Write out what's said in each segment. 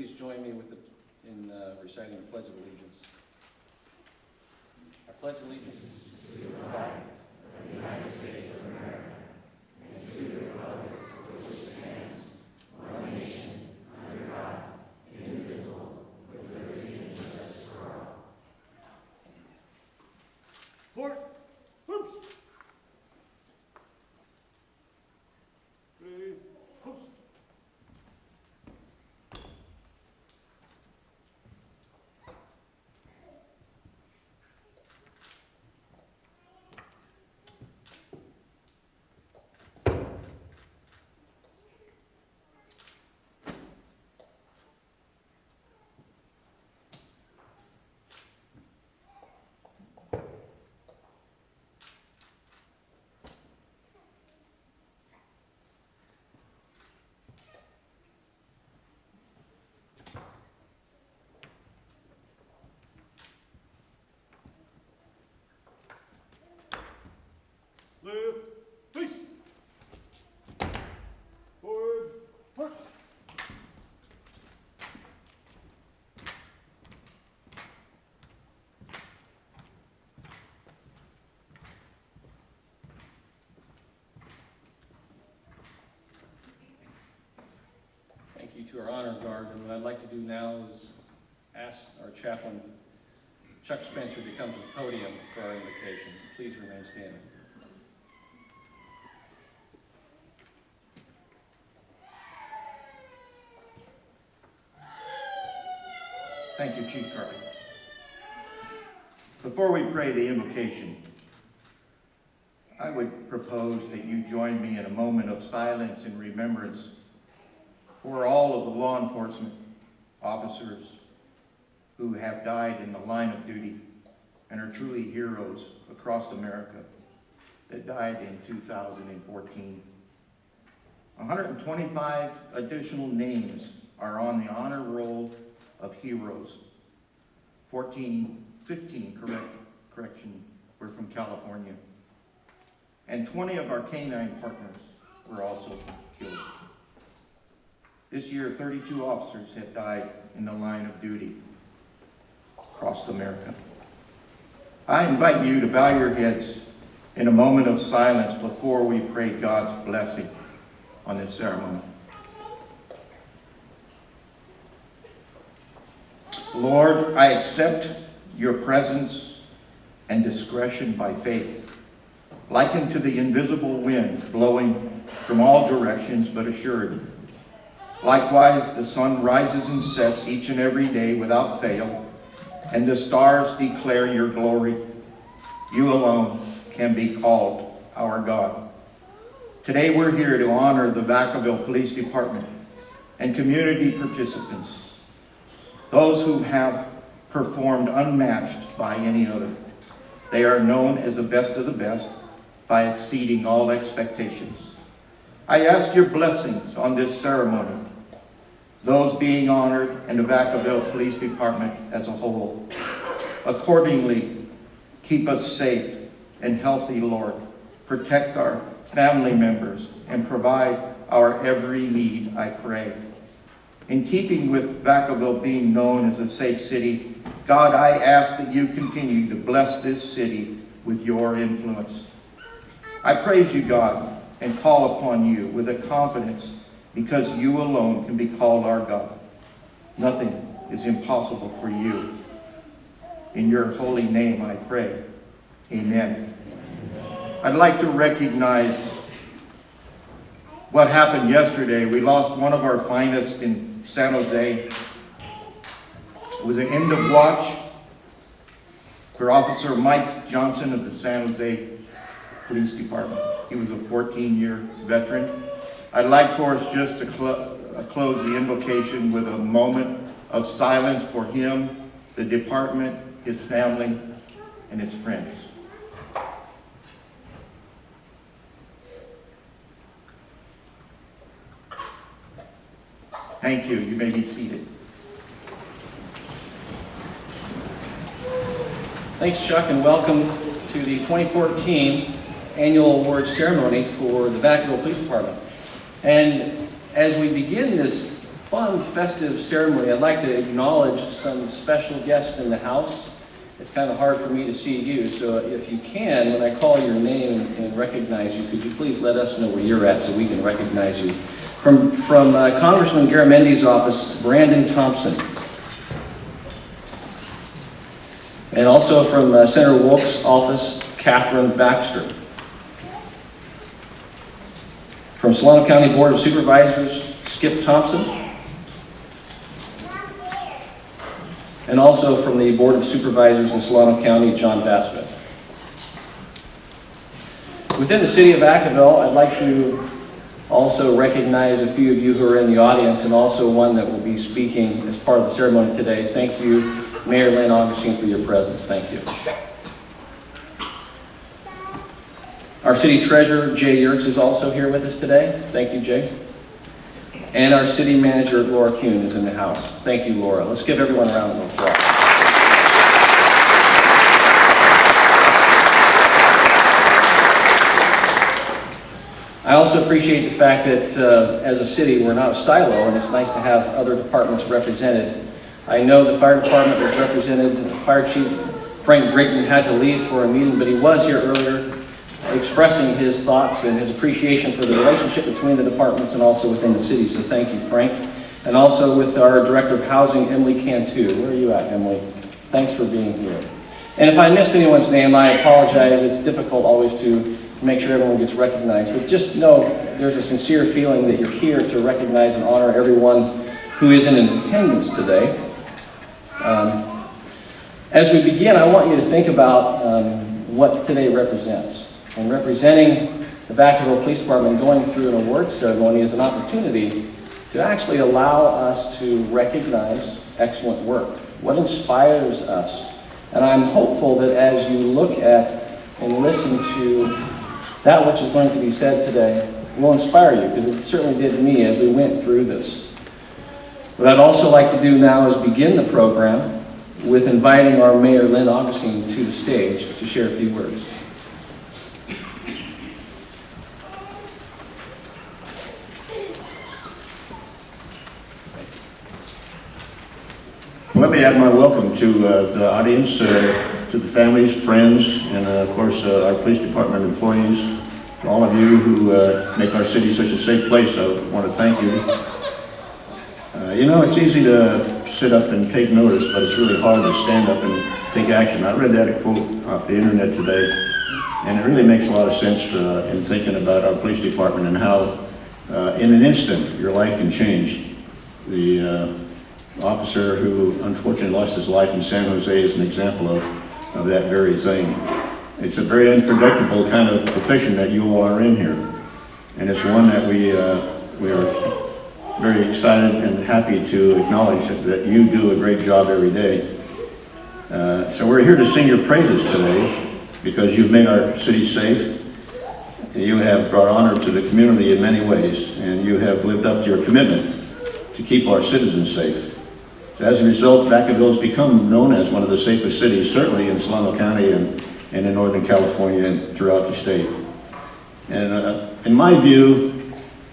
please join me in reciting the Pledge of Allegiance? I pledge allegiance to the flag of the United States of America and to the republic for which it stands, one nation, under God, indivisible, with liberty and justice for all. Port, whoops. Ready, host. Left, face. Forward, march. Thank you to our honor guard, and what I'd like to do now is ask our chaplain, Chuck Spencer, to come to the podium for our invocation. Please remain standing. Thank you, Chief Carter. Before we pray the invocation, I would propose that you join me in a moment of silence and remembrance for all of the law enforcement officers who have died in the line of duty and are truly heroes across America that died in 2014. 125 additional names are on the honor roll of heroes. 15 were from California. And 20 of our canine partners were also killed. This year, 32 officers have died in the line of duty across America. I invite you to bow your heads in a moment of silence before we pray God's blessing on this ceremony. Lord, I accept your presence and discretion by faith, likened to the invisible wind blowing from all directions but assured. Likewise, the sun rises and sets each and every day without fail, and the stars declare your glory. You alone can be called our God. Today we're here to honor the Vacaville Police Department and community participants, those who have performed unmatched by any other. They are known as the best of the best by exceeding all expectations. I ask your blessings on this ceremony, those being honored and the Vacaville Police Department as a whole. Accordingly, keep us safe and healthy, Lord. Protect our family members and provide our every need, I pray. In keeping with Vacaville being known as a safe city, God, I ask that you continue to bless this city with your influence. I praise you, God, and call upon you with a confidence because you alone can be called our God. Nothing is impossible for you. In your holy name I pray. Amen. I'd like to recognize what happened yesterday. We lost one of our finest in San Jose. It was an end of watch for Officer Mike Johnson of the San Jose Police Department. He was a 14-year veteran. I'd like for us just to close the invocation with a moment of silence for him, the department, his family, and his friends. Thank you. You may be seated. Thanks, Chuck, and welcome to the 2014 annual awards ceremony for the Vacaville Police Department. And as we begin this fun, festive ceremony, I'd like to acknowledge some special guests in the house. It's kind of hard for me to see you, so if you can, when I call your name and recognize you, could you please let us know where you're at so we can recognize you? From Congressman Garamendi's office, Brandon Thompson. And also from Senator Wolf's office, Catherine Baxter. From Solano County Board of Supervisors, Skip Thompson. And also from the Board of Supervisors in Solano County, John Vasquez. Within the city of Vacaville, I'd like to also recognize a few of you who are in the audience and also one that will be speaking as part of the ceremony today. Thank you, Mayor Lynn Augustine, for your presence. Thank you. Our city treasurer, Jay Yertz, is also here with us today. Thank you, Jay. And our city manager, Laura Kuhn, is in the house. Thank you, Laura. Let's give everyone a round of applause. I also appreciate the fact that as a city, we're not a silo, and it's nice to have other departments represented. I know the fire department was represented. Fire Chief Frank Drayton had to leave for a meeting, but he was here earlier expressing his thoughts and his appreciation for the relationship between the departments and also within the city. So thank you, Frank. And also with our Director of Housing, Emily Cantu. Where are you at, Emily? Thanks for being here. And if I missed anyone's name, I apologize. It's difficult always to make sure everyone gets recognized. But just know there's a sincere feeling that you're here to recognize and honor everyone who is in attendance today. As we begin, I want you to think about what today represents. And representing the Vacaville Police Department going through an award ceremony is an opportunity to actually allow us to recognize excellent work. What inspires us? And I'm hopeful that as you look at and listen to that which is going to be said today, will inspire you, because it certainly did me as we went through this. What I'd also like to do now is begin the program with inviting our Mayor, Lynn Augustine, to the stage to share a few words. Let me add my welcome to the audience, to the families, friends, and of course our police department employees. To all of you who make our city such a safe place, I want to thank you. You know, it's easy to sit up and take notice, but it's really hard to stand up and take action. I read that quote off the internet today, and it really makes a lot of sense in thinking about our police department and how in an instant your life can change. The officer who unfortunately lost his life in San Jose is an example of that very thing. It's a very unpredictable kind of profession that you all are in here. And it's one that we are very excited and happy to acknowledge that you do a great job every day. So we're here to sing your praises today because you've made our city safe. You have brought honor to the community in many ways, and you have lived up to your commitment to keep our citizens safe. So as a result, Vacaville has become known as one of the safest cities, certainly in Solano County and in Northern California and throughout the state. And in my view,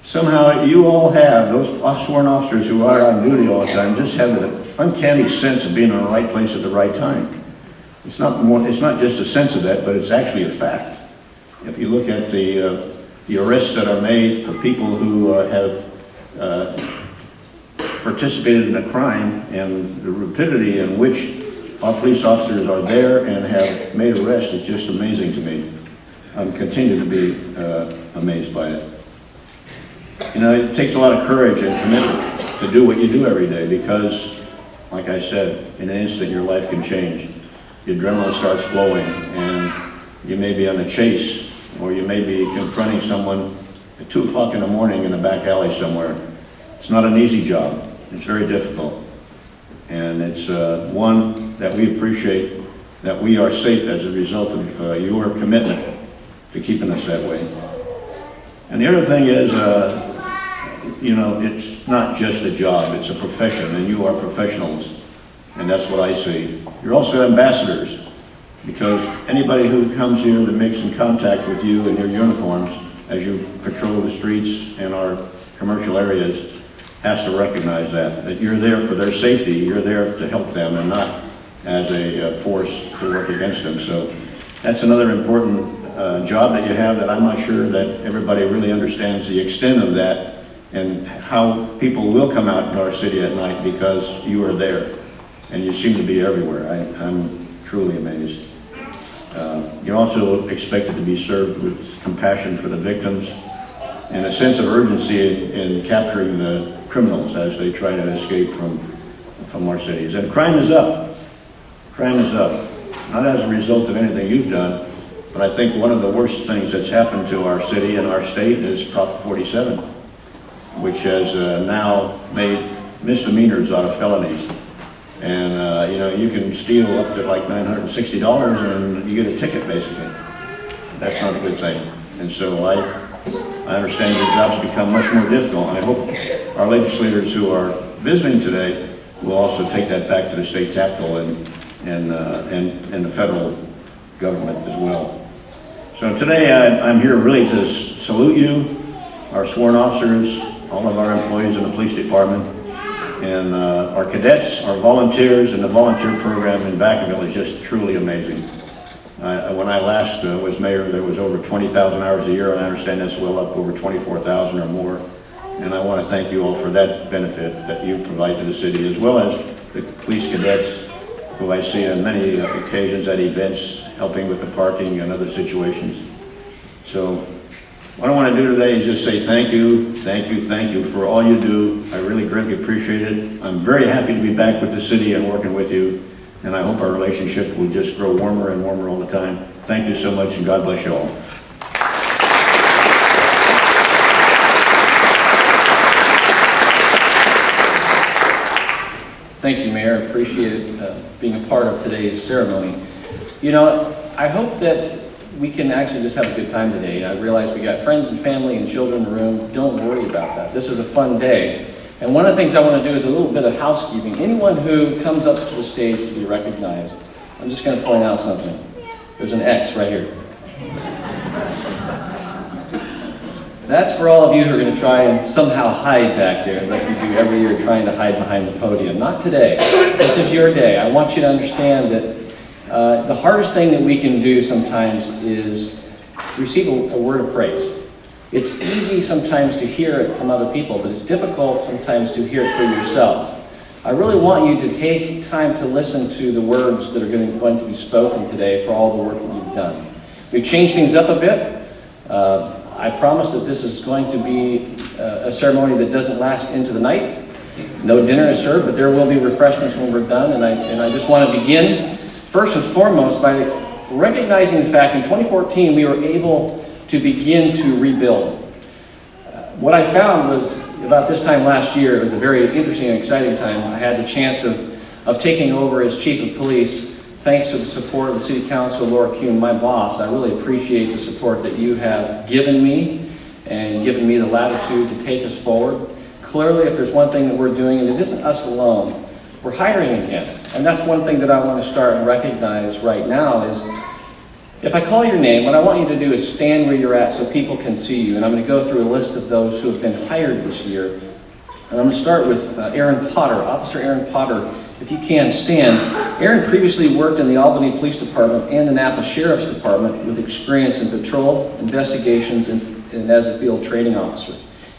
somehow you all have, those sworn officers who are on duty all the time, just have an uncanny sense of being in the right place at the right time. It's not just a sense of that, but it's actually a fact. If you look at the arrests that are made for people who have participated in a crime and the rapidity in which our police officers are there and have made arrests is just amazing to me. I continue to be amazed by it. You know, it takes a lot of courage and commitment to do what you do every day because, like I said, in an instant your life can change. The adrenaline starts flowing and you may be on a chase or you may be confronting someone at 2 o'clock in the morning in a back alley somewhere. It's not an easy job. It's very difficult. And it's one that we appreciate that we are safe as a result of your commitment to keeping us that way. And the other thing is, you know, it's not just a job, it's a profession, and you are professionals. And that's what I see. You're also ambassadors, because anybody who comes here that makes some contact with you in your uniforms as you patrol the streets and our commercial areas has to recognize that you're there for their safety, you're there to help them and not as a force to work against them. So that's another important job that you have that I'm not sure that everybody really understands the extent of that and how people will come out in our city at night because you are there and you seem to be everywhere. I'm truly amazed. You're also expected to be served with compassion for the victims and a sense of urgency in capturing the criminals as they try to escape from our cities. And crime is up. Crime is up. Not as a result of anything you've done, but I think one of the worst things that's happened to our city and our state is Prop 47, which has now made misdemeanors out of felonies. And you know, you can steal up to like $960 and you get a ticket basically. That's not a good thing. And so I understand your job's become much more difficult. And I hope our legislators who are visiting today will also take that back to the state capitol and the federal government as well. So today I'm here really to salute you, our sworn officers, all of our employees in the police department, and our cadets, our volunteers, and the volunteer program in Vacaville is just truly amazing. When I last was mayor, there was over 20,000 hours a year, and I understand that's well up over 24,000 or more. And I want to thank you all for that benefit that you provide to the city, as well as the police cadets, who I see on many occasions at events, helping with the parking and other situations. So what I want to do today is just say thank you, thank you, thank you for all you do. I really greatly appreciate it. I'm very happy to be back with the city and working with you. And I hope our relationship will just grow warmer and warmer all the time. Thank you so much, and God bless you all. Thank you, Mayor. Appreciate being a part of today's ceremony. You know, I hope that we can actually just have a good time today. I realize we got friends and family and children in the room. Don't worry about that. This is a fun day. And one of the things I want to do is a little bit of housekeeping. Anyone who comes up to the stage to be recognized, I'm just going to point out something. There's an X right here. That's for all of you who are going to try and somehow hide back there like you do every year, trying to hide behind the podium. Not today. This is your day. I want you to understand that the hardest thing that we can do sometimes is receive a word of praise. It's easy sometimes to hear it from other people, but it's difficult sometimes to hear it for yourself. I really want you to take time to listen to the words that are going to be spoken today for all the work that you've done. We've changed things up a bit. I promise that this is going to be a ceremony that doesn't last into the night. No dinner is served, but there will be refreshments when we're done. And I just want to begin first and foremost by recognizing the fact in 2014 we were able to begin to rebuild. What I found was about this time last year, it was a very interesting and exciting time. I had the chance of taking over as chief of police thanks to the support of the city council, Laura Kuhn, my boss. I really appreciate the support that you have given me and given me the latitude to take us forward. Clearly, if there's one thing that we're doing, and it isn't us alone, we're hiring again. And that's one thing that I want to start and recognize right now is if I call your name, what I want you to do is stand where you're at so people can see you. And I'm going to go through a list of those who have been hired this year. And I'm going to start with Aaron Potter, Officer Aaron Potter. If you can, stand. Aaron previously worked in the Albany Police Department and the Napa Sheriff's Department with experience in patrol, investigations, and as a field training officer.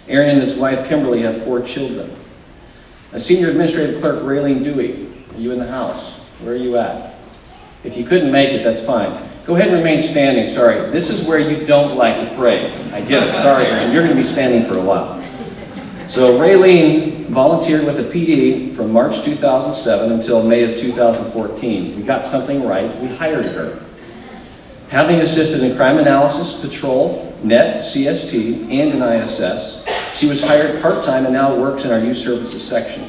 Aaron and his wife, Kimberly, have 4 children. A Senior Administrative Clerk, Raylene Dewey. Are you in the house? Where are you at? If you couldn't make it, that's fine. Go ahead and remain standing. Sorry, this is where you don't like the praise. I get it. Sorry, Aaron. You're going to be standing for a while. So Raylene volunteered with the PD from March 2007 until May of 2014. We got something right. We hired her. Having assisted in crime analysis, patrol, NET, CST, and in ISS, she was hired part-time and now works in our youth services section.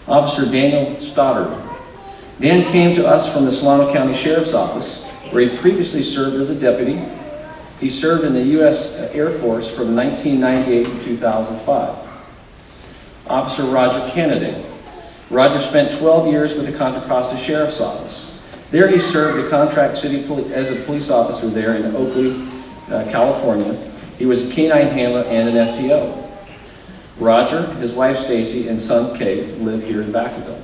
Officer Daniel Stoddard. Dan came to us from the Solano County Sheriff's Office, where he previously served as a deputy. He served in the U.S. Air Force from 1998 to 2005. Officer Roger Kennedy. Roger spent 12 years with the Contra Costa Sheriff's Office. There he served a contract city as a police officer there in Oakley, California. He was a canine handler and an FTO. Roger, his wife Stacy, and son Kate live here in Vacaville.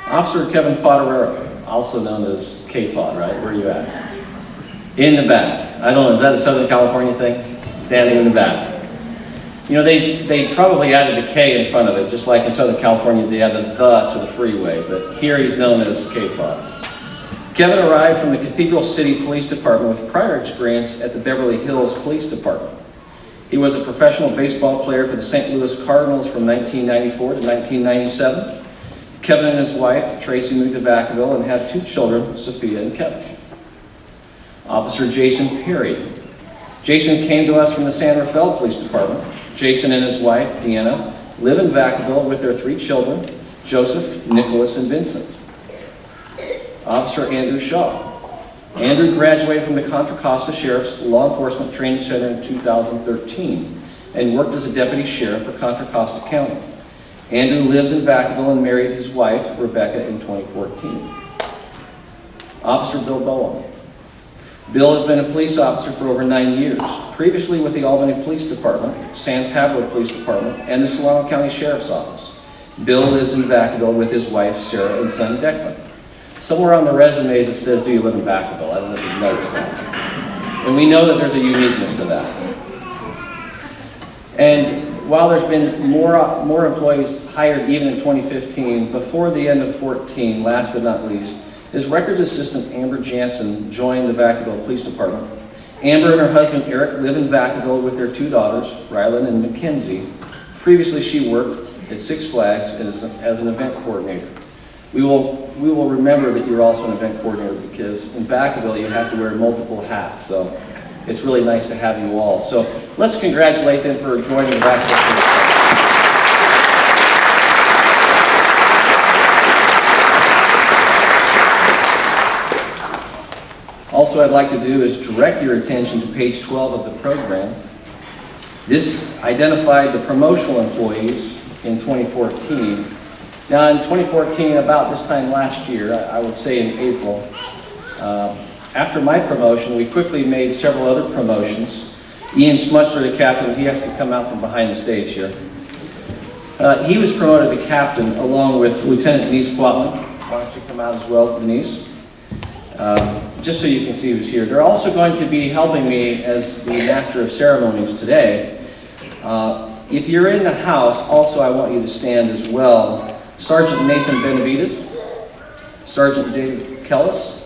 Officer Kevin Fodderero, also known as K-Fod, right? Where are you at? In the back. I don't know, is that a Southern California thing? Standing in the back. You know, they probably added a K in front of it, just like in Southern California they added the to the freeway, but here he's known as K-Fod. Kevin arrived from the Cathedral City Police Department with prior experience at the Beverly Hills Police Department. He was a professional baseball player for the St. Louis Cardinals from 1994 to 1997. Kevin and his wife, Tracy, moved to Vacaville and have 2 children, Sophia and Kevin. Officer Jason Perry. Jason came to us from the San Rafael Police Department. Jason and his wife, Deanna, live in Vacaville with their 3 children, Joseph, Nicholas, and Vincent. Officer Andrew Shaw. Andrew graduated from the Contra Costa Sheriff's Law Enforcement Training Center in 2013 and worked as a deputy sheriff for Contra Costa County. Andrew lives in Vacaville and married his wife, Rebecca, in 2014. Officer Bill Bowen. Bill has been a police officer for over 9 years, previously with the Albany Police Department, San Pablo Police Department, and the Solano County Sheriff's Office. Bill lives in Vacaville with his wife, Sarah, and son, Declan. Somewhere on the resumes it says, do you live in Vacaville? I don't know if you've noticed that. And we know that there's a uniqueness to that. And while there's been more employees hired even in 2015, before the end of 14, last but not least, his records assistant, Amber Jansen, joined the Vacaville Police Department. Amber and her husband, Eric, live in Vacaville with their 2 daughters, Rylan and Mackenzie. Previously, she worked at Six Flags as an event coordinator. We will remember that you're also an event coordinator because in Vacaville, you have to wear multiple hats. So it's really nice to have you all. So let's congratulate them for joining the Vacaville Police Department. Also, I'd like to do is direct your attention to page 12 of the program. This identified the promotional employees in 2014. Now, in 2014, about this time last year, I would say in April, after my promotion, we quickly made several other promotions. Ian Smutsler, the captain, he has to come out from behind the stage here. He was promoted to captain along with Lieutenant Denise Plotman. Why don't you come out as well, Denise? Just so you can see who's here. They're also going to be helping me as the Master of Ceremonies today. If you're in the house, also I want you to stand as well. Sergeant Nathan Benavides, Sergeant David Kellis,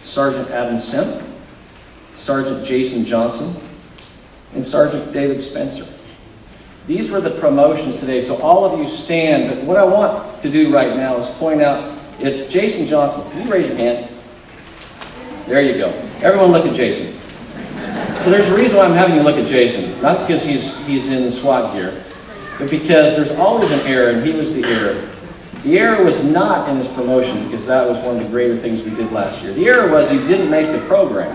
Sergeant Adam Semp, Sergeant Jason Johnson, and Sergeant David Spencer. These were the promotions today, so all of you stand, but what I want to do right now is point out, if Jason Johnson, can you raise your hand? There you go. Everyone look at Jason. So there's a reason why I'm having you look at Jason, not because he's in SWAT gear, but because there's always an error, and he was the error. The error was not in his promotion, because that was one of the greater things we did last year. The error was he didn't make the program.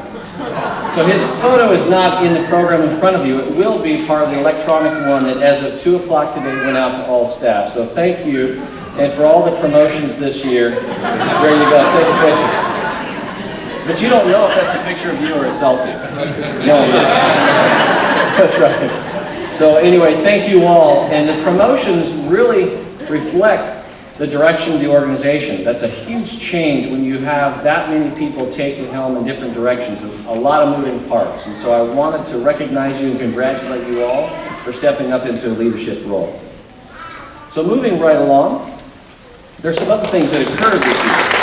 So his photo is not in the program in front of you. It will be part of the electronic one that as of 2 o'clock today went out to all staff. So thank you, and for all the promotions this year, there you go, take a picture. But you don't know if that's a picture of you or a selfie. No, that's right. So anyway, thank you all, and the promotions really reflect the direction of the organization. That's a huge change when you have that many people taking helm in different directions, a lot of moving parts. And so I wanted to recognize you and congratulate you all for stepping up into a leadership role. So moving right along, there's some other things that occurred this year.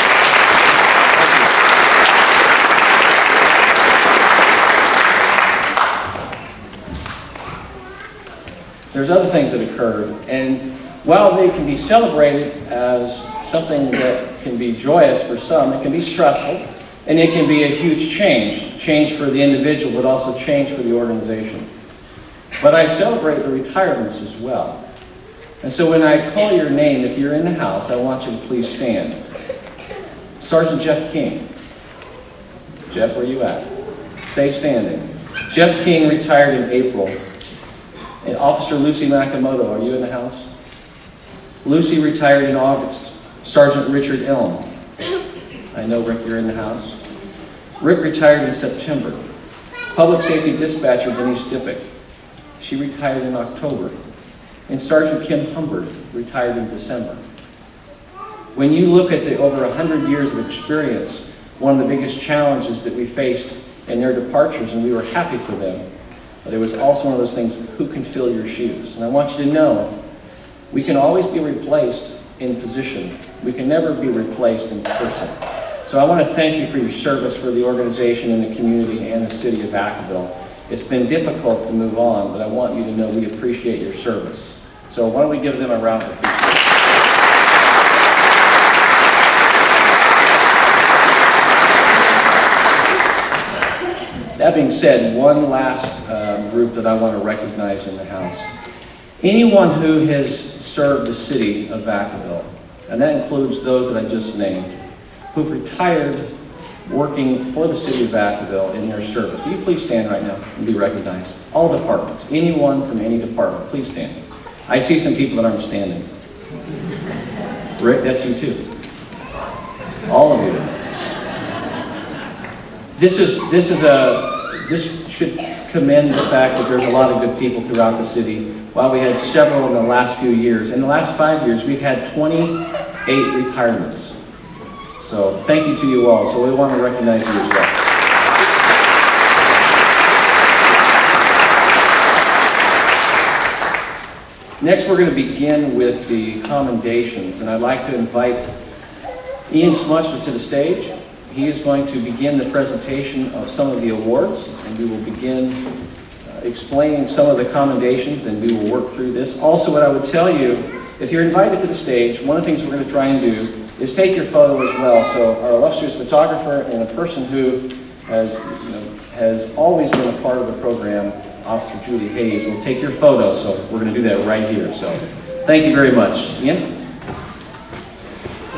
There's other things that occurred, and while they can be celebrated as something that can be joyous for some, it can be stressful, and it can be a huge change for the individual, but also change for the organization. But I celebrate the retirements as well. And so when I call your name, if you're in the house, I want you to please stand. Sergeant Jeff King. Jeff, where are you at? Stay standing. Jeff King retired in April. And Officer Lucy Nakamoto, are you in the house? Lucy retired in August. Sergeant Richard Elm. I know, Rick, you're in the house. Rick retired in September. Public Safety Dispatcher Denise Dippick. She retired in October. And Sergeant Kim Humbert retired in December. When you look at the over 100 years of experience, one of the biggest challenges that we faced in their departures, and we were happy for them, but it was also one of those things, who can fill your shoes? And I want you to know, we can always be replaced in position. We can never be replaced in person. So I want to thank you for your service for the organization and the community and the city of Vacaville. It's been difficult to move on, but I want you to know we appreciate your service. So why don't we give them a round of applause. That being said, one last group that I want to recognize in the house. Anyone who has served the city of Vacaville, and that includes those that I just named, who've retired working for the city of Vacaville in their service. Will you please stand right now and be recognized? All departments, anyone from any department, please stand. I see some people that aren't standing. Rick, that's you too. All of you. This should commend the fact that there's a lot of good people throughout the city. While we had several in the last few years, in the last 5 years, we've had 28 retirements. So thank you to you all. So we want to recognize you as well. Next, we're going to begin with the commendations, and I'd like to invite Ian Smutsler to the stage. He is going to begin the presentation of some of the awards, and we will begin explaining some of the commendations, and we will work through this. Also, what I would tell you, if you're invited to the stage, one of the things we're going to try and do is take your photo as well. So our illustrious photographer and a person who has always been a part of the program, Officer Julie Hayes, will take your photo. So we're going to do that right here. So thank you very much. Ian?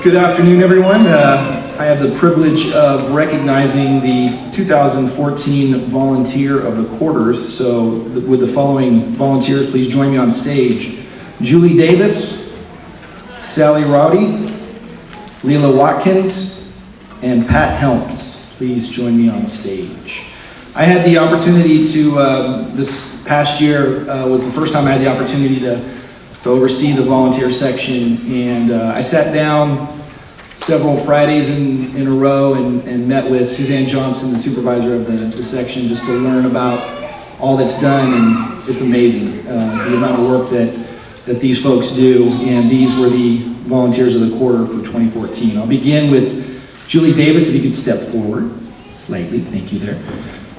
Good afternoon, everyone. I have the privilege of recognizing the 2014 Volunteer of the Quarters. So with the following volunteers, please join me on stage. Julie Davis, Sally Rowdy, Leila Watkins, and Pat Helms. Please join me on stage. I had the opportunity to, this past year was the first time I had the opportunity to oversee the volunteer section, and I sat down several Fridays in a row and met with Suzanne Johnson, the supervisor of the section, just to learn about all that's done, and it's amazing, the amount of work that these folks do, and these were the volunteers of the quarter for 2014. I'll begin with Julie Davis, if you could step forward slightly, thank you there.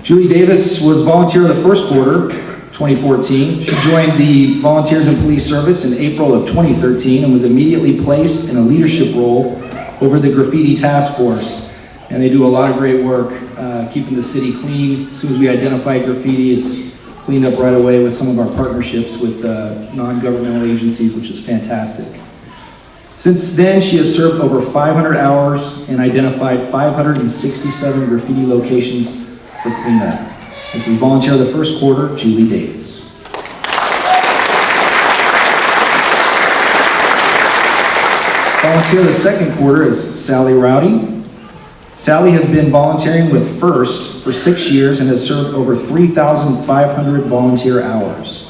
Julie Davis was volunteer of the first quarter, 2014. She joined the Volunteers and Police Service in April of 2013 and was immediately placed in a leadership role over the graffiti task force. And they do a lot of great work keeping the city clean. As soon as we identify graffiti, it's cleaned up right away with some of our partnerships with non-governmental agencies, which is fantastic. Since then, she has served over 500 hours and identified 567 graffiti locations for cleanup. This is volunteer of the first quarter, Julie Davis. Volunteer of the second quarter is Sally Rowdy. Sally has been volunteering with FIRST for 6 years and has served over 3,500 volunteer hours.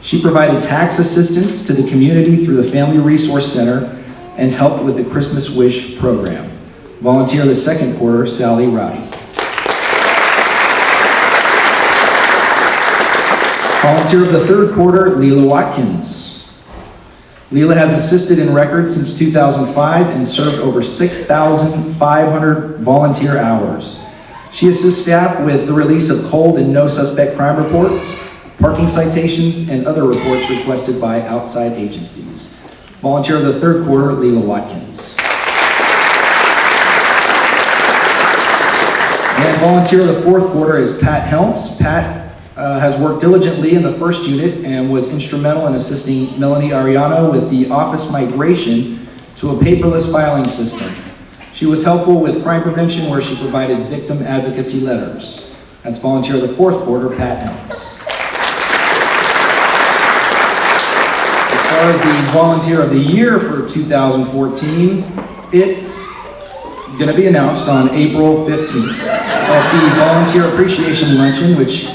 She provided tax assistance to the community through the Family Resource Center and helped with the Christmas Wish program. Volunteer of the second quarter, Sally Rowdy. Volunteer of the third quarter, Leila Watkins. Leila has assisted in records since 2005 and served over 6,500 volunteer hours. She assists staff with the release of cold and no suspect crime reports, parking citations, and other reports requested by outside agencies. Volunteer of the third quarter, Leila Watkins. And volunteer of the fourth quarter is Pat Helms. Pat has worked diligently in the first unit and was instrumental in assisting Melanie Ariano with the office migration to a paperless filing system. She was helpful with crime prevention where she provided victim advocacy letters. That's volunteer of the fourth quarter, Pat Helms. As far as the volunteer of the year for 2014, it's going to be announced on April 15th at the Volunteer Appreciation Luncheon, which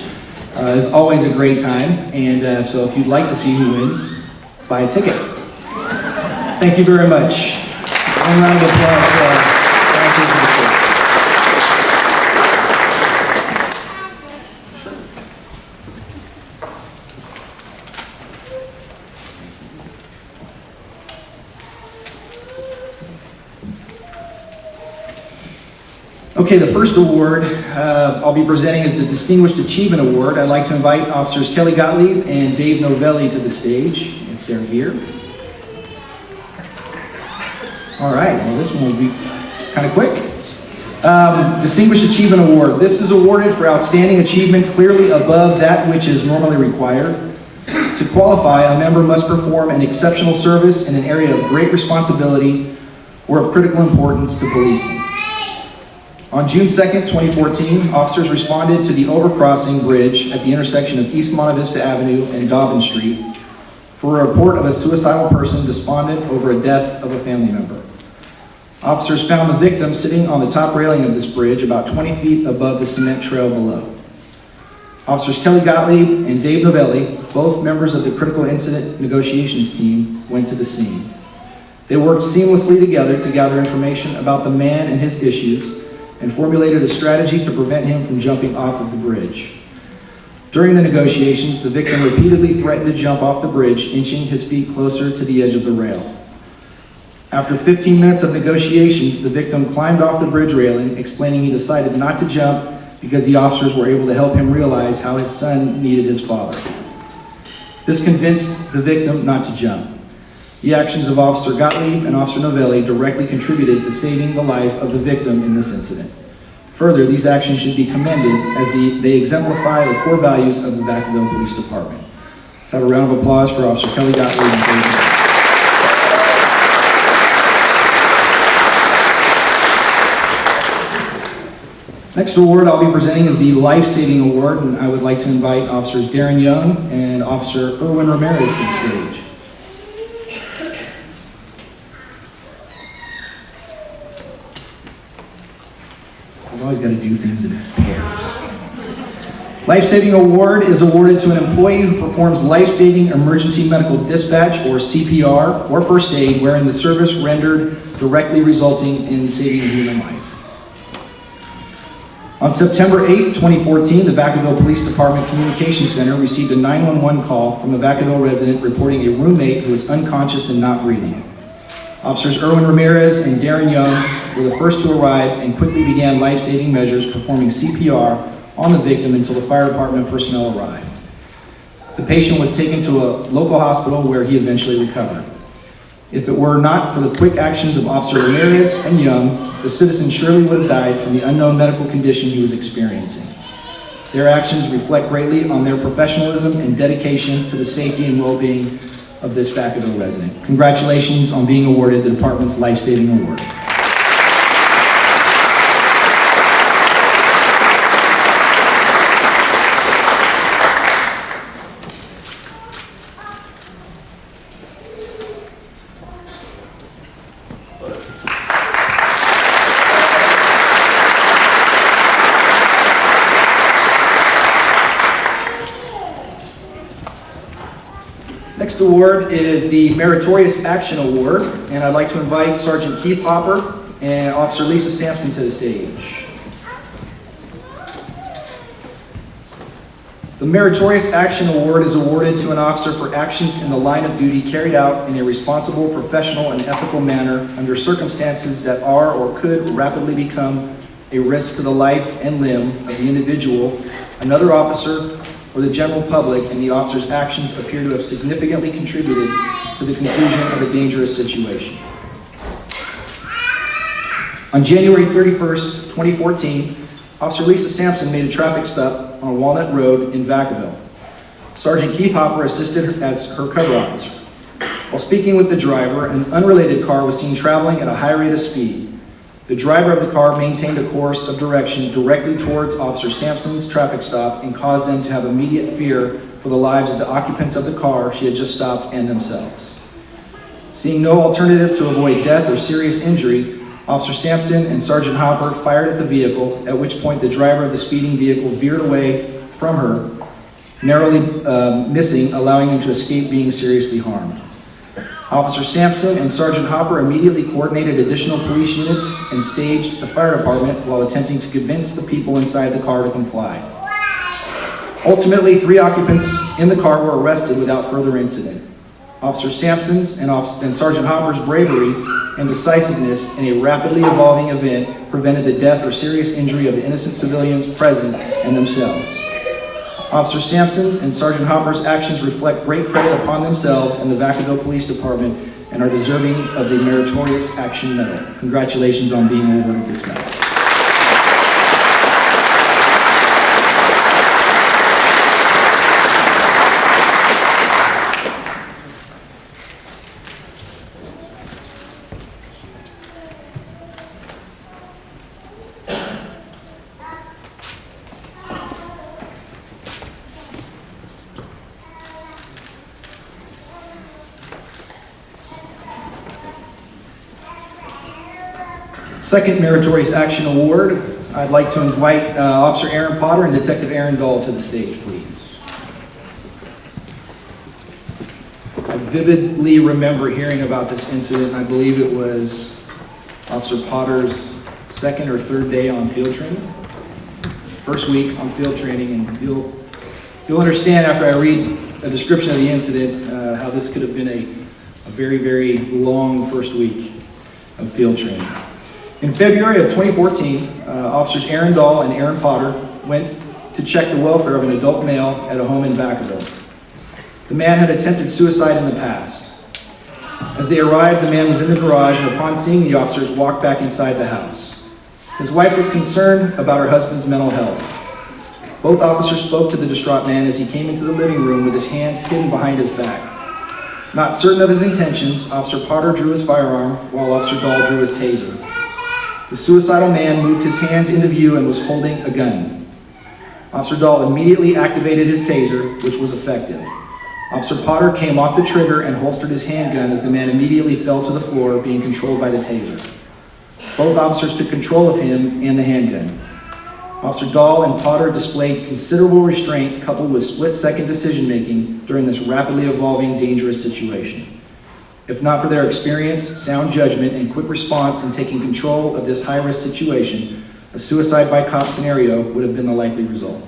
It's always a great time, and so if you'd like to see who wins, buy a ticket. Thank you very much. One round of applause for our volunteers of the church. Okay, the first award I'll be presenting is the Distinguished Achievement Award. I'd like to invite Officers Kelly Gottlieb and Dave Novelli to the stage, if they're here. All right, well this one will be kind of quick. Distinguished Achievement Award. This is awarded for outstanding achievement clearly above that which is normally required. To qualify, a member must perform an exceptional service in an area of great responsibility or of critical importance to policing. On June 2nd, 2014, officers responded to the overcrossing bridge at the intersection of East Monte Vista Avenue and Dobbin Street for a report of a suicidal person despondent over a death of a family member. Officers found the victim sitting on the top railing of this bridge about 20 feet above the cement trail below. Officers Kelly Gottlieb and Dave Novelli, both members of the Critical Incident Negotiations Team, went to the scene. They worked seamlessly together to gather information about the man and his issues and formulated a strategy to prevent him from jumping off of the bridge. During the negotiations, the victim repeatedly threatened to jump off the bridge, inching his feet closer to the edge of the rail. After 15 minutes of negotiations, the victim climbed off the bridge railing, explaining he decided not to jump because the officers were able to help him realize how his son needed his father. This convinced the victim not to jump. The actions of Officer Gottlieb and Officer Novelli directly contributed to saving the life of the victim in this incident. Further, these actions should be commended as they exemplify the core values of the Vacaville Police Department. Let's have a round of applause for Officer Kelly Gottlieb and Dave Novelli. Next award I'll be presenting is the Life Saving Award, and I would like to invite Officers Darren Young and Officer Erwin Ramirez to the stage. I've always got to do things in pairs. Life Saving Award is awarded to an employee who performs life-saving emergency medical dispatch, or CPR, or first aid, wherein the service rendered directly resulting in saving a human life. On September 8, 2014, the Vacaville Police Department Communications Center received a 911 call from a Vacaville resident reporting a roommate who was unconscious and not breathing. Officers Erwin Ramirez and Darren Young were the first to arrive and quickly began life-saving measures, performing CPR on the victim until the fire department personnel arrived. The patient was taken to a local hospital where he eventually recovered. If it were not for the quick actions of Officer Ramirez and Young, the citizen surely would have died from the unknown medical condition he was experiencing. Their actions reflect greatly on their professionalism and dedication to the safety and well-being of this Vacaville resident. Congratulations on being awarded the department's Life Saving Award. Next award is the Meritorious Action Award, and I'd like to invite Sergeant Keith Hopper and Officer Lisa Sampson to the stage. The Meritorious Action Award is awarded to an officer for actions in the line of duty carried out in a responsible, professional, and ethical manner under circumstances that are or could rapidly become a risk to the life and limb of the individual, another officer, or the general public, and the officer's actions appear to have significantly contributed to the conclusion of a dangerous situation. On January 31st, 2014, Officer Lisa Sampson made a traffic stop on Walnut Road in Vacaville. Sergeant Keith Hopper assisted her as her cover officer. While speaking with the driver, an unrelated car was seen traveling at a high rate of speed. The driver of the car maintained a course of direction directly towards Officer Sampson's traffic stop and caused them to have immediate fear for the lives of the occupants of the car she had just stopped and themselves. Seeing no alternative to avoid death or serious injury, Officer Sampson and Sergeant Hopper fired at the vehicle, at which point the driver of the speeding vehicle veered away from her narrowly missing, allowing him to escape being seriously harmed. Officer Sampson and Sergeant Hopper immediately coordinated additional police units and staged the fire department while attempting to convince the people inside the car to comply. Ultimately, 3 occupants in the car were arrested without further incident. Officer Sampson's and Sergeant Hopper's bravery and decisiveness in a rapidly evolving event prevented the death or serious injury of the innocent civilians present and themselves. Officer Sampson's and Sergeant Hopper's actions reflect great credit upon themselves and the Vacaville Police Department and are deserving of the Meritorious Action Medal. Congratulations on being awarded this medal. Second Meritorious Action Award, I'd like to invite Officer Aaron Potter and Detective Aaron Dahl to the stage, please. I vividly remember hearing about this incident. I believe it was Officer Potter's 2nd or 3rd day on field training. First week on field training, and you'll understand after I read a description of the incident how this could have been a very, very long first week of field training. In February of 2014, Officers Aaron Dahl and Aaron Potter went to check the welfare of an adult male at a home in Vacaville. The man had attempted suicide in the past. As they arrived, the man was in the garage and upon seeing the officers, walked back inside the house. His wife was concerned about her husband's mental health. Both officers spoke to the distraught man as he came into the living room with his hands hidden behind his back. Not certain of his intentions, Officer Potter drew his firearm while Officer Dahl drew his taser. The suicidal man moved his hands into view and was holding a gun. Officer Dahl immediately activated his taser, which was effective. Officer Potter came off the trigger and holstered his handgun as the man immediately fell to the floor, being controlled by the taser. Both officers took control of him and the handgun. Officer Dahl and Potter displayed considerable restraint coupled with split-second decision-making during this rapidly evolving, dangerous situation. If not for their experience, sound judgment, and quick response in taking control of this high-risk situation, a suicide by cop scenario would have been the likely result.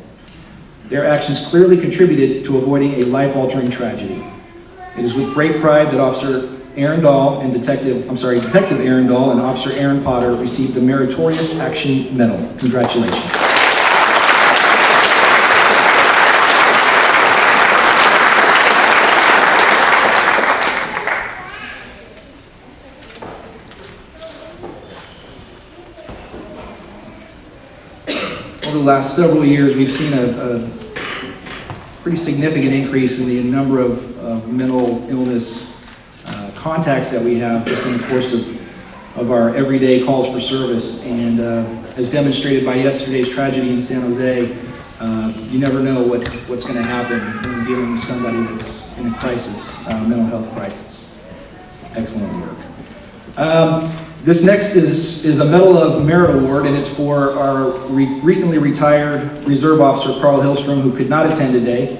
Their actions clearly contributed to avoiding a life-altering tragedy. It is with great pride that Officer Aaron Dahl and Detective Aaron Dahl and Officer Aaron Potter received the Meritorious Action Medal. Congratulations. Over the last several years, we've seen a pretty significant increase in the number of mental illness contacts that we have just in the course of our everyday calls for service. And as demonstrated by yesterday's tragedy in San Jose, you never know what's going to happen when dealing with somebody that's in a crisis, mental health crisis. Excellent work. This next is a Medal of Merit Award, and it's for our recently retired Reserve Officer Carl Hillstrom, who could not attend today.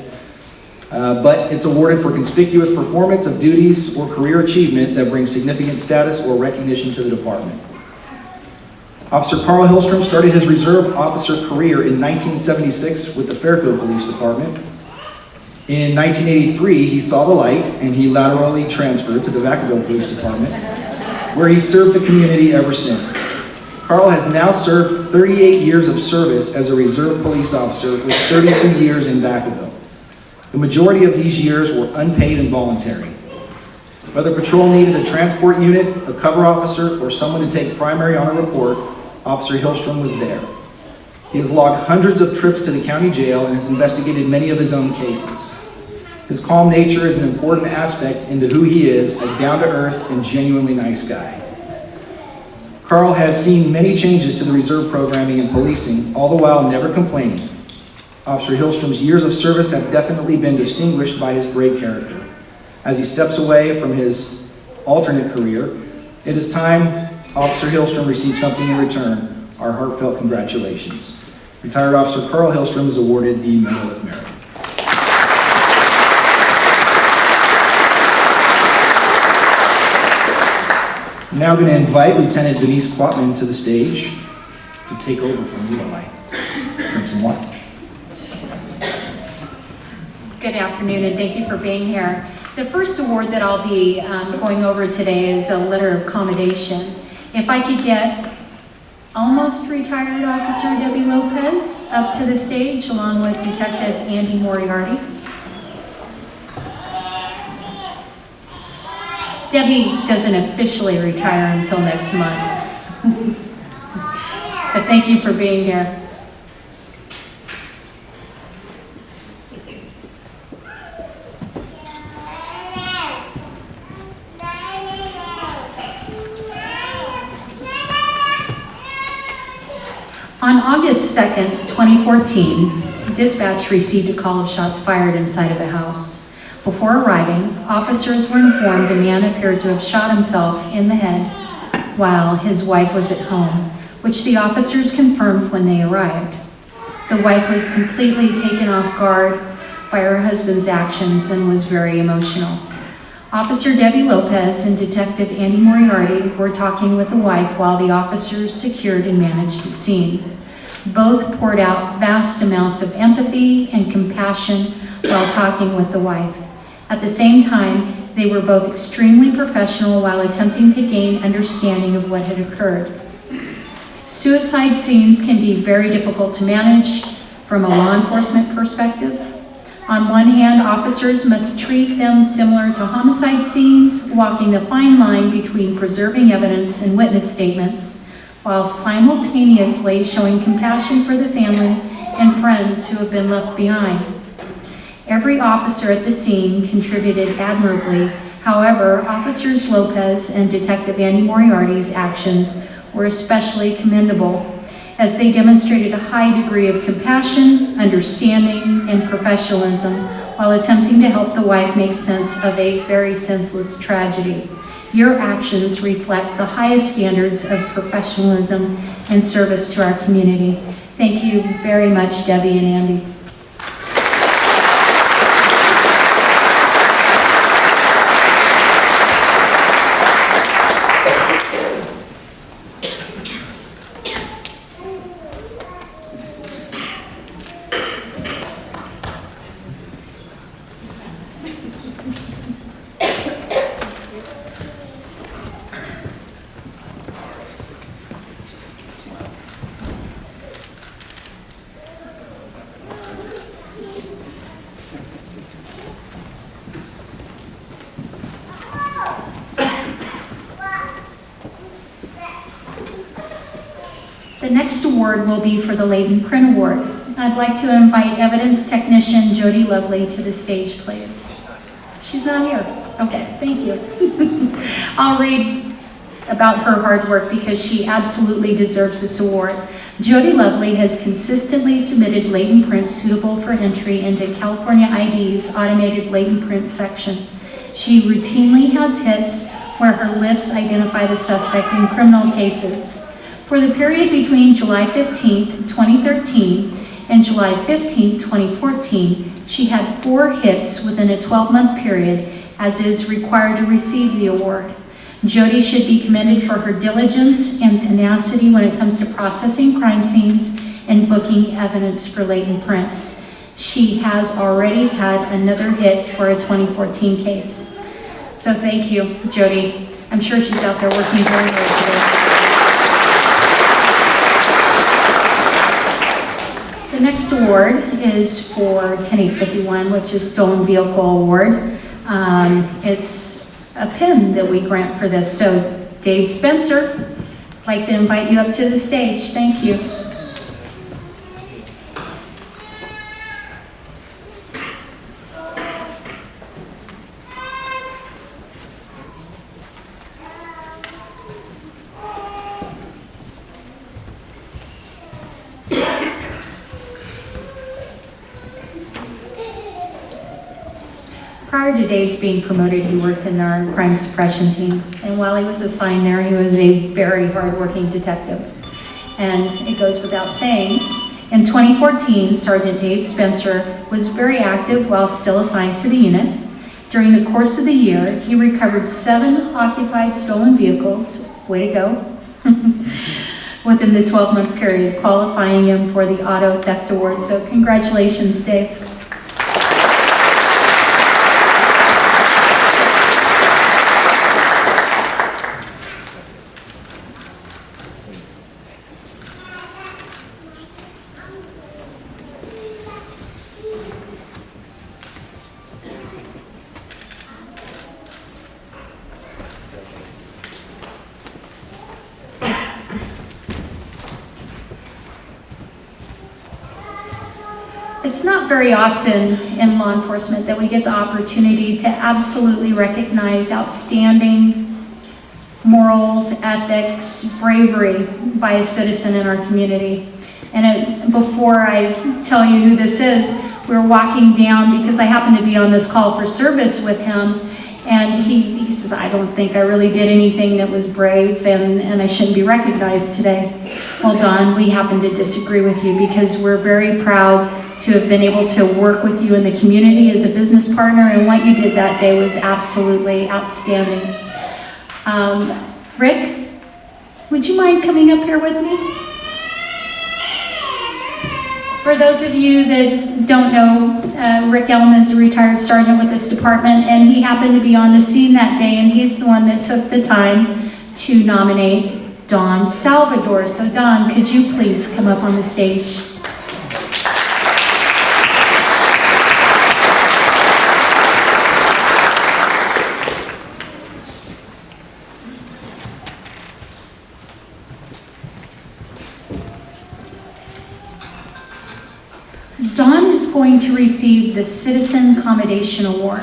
But it's awarded for conspicuous performance of duties or career achievement that brings significant status or recognition to the department. Officer Carl Hillstrom started his Reserve Officer career in 1976 with the Fairfield Police Department. In 1983, he saw the light and he laterally transferred to the Vacaville Police Department, where he served the community ever since. Carl has now served 38 years of service as a Reserve Police Officer with 32 years in Vacaville. The majority of these years were unpaid and voluntary. Whether patrol needed a transport unit, a cover officer, or someone to take primary on a report, Officer Hillstrom was there. He has logged hundreds of trips to the county jail and has investigated many of his own cases. His calm nature is an important aspect into who he is, a down-to-earth and genuinely nice guy. Carl has seen many changes to the reserve programming and policing, all the while never complaining. Officer Hillstrom's years of service have definitely been distinguished by his great character. As he steps away from his alternate career, it is time Officer Hillstrom receives something in return, our heartfelt congratulations. Retired Officer Carl Hillstrom is awarded the Medal of Merit. now going to invite Lieutenant Denise Klotman to the stage to take over from you while I drink some water. Good afternoon, and thank you for being here. The first award that I'll be going over today is a letter of commendation. If I could get almost retired Officer Debbie Lopez up to the stage, along with Detective Andy Moriarty. Debbie doesn't officially retire until next month. But thank you for being here. On August 2nd, 2014, dispatch received a call of shots fired inside of a house. Before arriving, officers were informed a man appeared to have shot himself in the head while his wife was at home, which the officers confirmed when they arrived. The wife was completely taken off guard by her husband's actions and was very emotional. Officer Debbie Lopez and Detective Andy Moriarty were talking with the wife while the officers secured and managed the scene. Both poured out vast amounts of empathy and compassion while talking with the wife. At the same time, they were both extremely professional while attempting to gain understanding of what had occurred. Suicide scenes can be very difficult to manage from a law enforcement perspective. On one hand, officers must treat them similar to homicide scenes, walking the fine line between preserving evidence and witness statements, while simultaneously showing compassion for the family and friends who have been left behind. Every officer at the scene contributed admirably. However, Officers Lopez and Detective Andy Moriarty's actions were especially commendable, as they demonstrated a high degree of compassion, understanding, and professionalism while attempting to help the wife make sense of a very senseless tragedy. Your actions reflect the highest standards of professionalism and service to our community. Thank you very much, Debbie and Andy. The next award will be for the Layton Print Award. I'd like to invite evidence technician Jody Lovely to the stage, please. She's not here. Okay, thank you. I'll read about her hard work because she absolutely deserves this award. Jody Lovely has consistently submitted Layton prints suitable for entry into California ID's automated Layton print section. She routinely has hits where her lips identify the suspect in criminal cases. For the period between July 15th, 2013 and July 15th, 2014, she had 4 hits within a 12-month period, as is required to receive the award. Jody should be commended for her diligence and tenacity when it comes to processing crime scenes and booking evidence for Layton prints. She has already had another hit for a 2014 case. So thank you, Jody. I'm sure she's out there working very hard today. The next award is for 10851, which is Stolen Vehicle Award. It's a pin that we grant for this. So Dave Spencer, I'd like to invite you up to the stage. Thank you. Prior to Dave's being promoted, he worked in our crime suppression team. And while he was assigned there, he was a very hardworking detective. And it goes without saying, in 2014, Sergeant Dave Spencer was very active while still assigned to the unit. During the course of the year, he recovered 7 occupied stolen vehicles, way to go, within the 12-month period, qualifying him for the Auto Theft Award. So congratulations, Dave. It's not very often in law enforcement that we get the opportunity to absolutely recognize outstanding morals, ethics, bravery by a citizen in our community. And before I tell you who this is, we were walking down because I happened to be on this call for service with him, and he says, I don't think I really did anything that was brave and I shouldn't be recognized today. Well, Don, we happen to disagree with you because we're very proud to have been able to work with you in the community as a business partner, and what you did that day was absolutely outstanding. Rick, would you mind coming up here with me? For those of you that don't know, Rick Ellman is a retired sergeant with this department, and he happened to be on the scene that day, and he's the one that took the time to nominate Don Salvador. So Don, could you please come up on the stage? Don is going to receive the Citizen Commendation Award.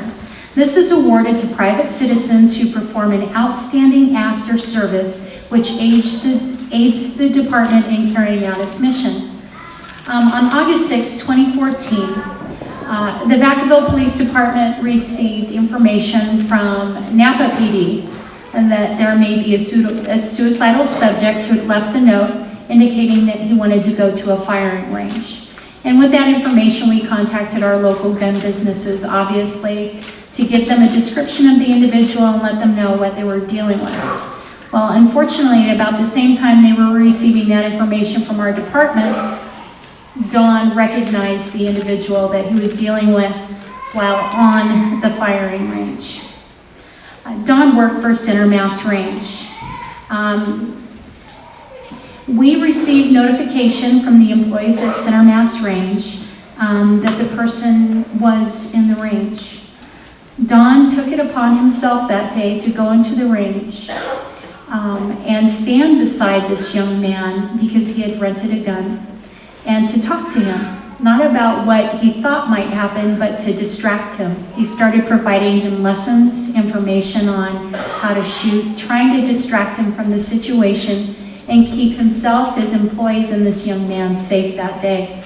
This is awarded to private citizens who perform an outstanding act or service which aids the department in carrying out its mission. On August 6, 2014, the Vacaville Police Department received information from Napa PD that there may be a suicidal subject who had left a note indicating that he wanted to go to a firing range. And with that information, we contacted our local gun businesses, obviously, to give them a description of the individual and let them know what they were dealing with. Well, unfortunately, at about the same time they were receiving that information from our department, Don recognized the individual that he was dealing with while on the firing range. Don worked for Center Mass Range. We received notification from the employees at Center Mass Range that the person was in the range. Don took it upon himself that day to go into the range and stand beside this young man because he had rented a gun, and to talk to him, not about what he thought might happen, but to distract him. He started providing him lessons, information on how to shoot, trying to distract him from the situation and keep himself, his employees, and this young man safe that day.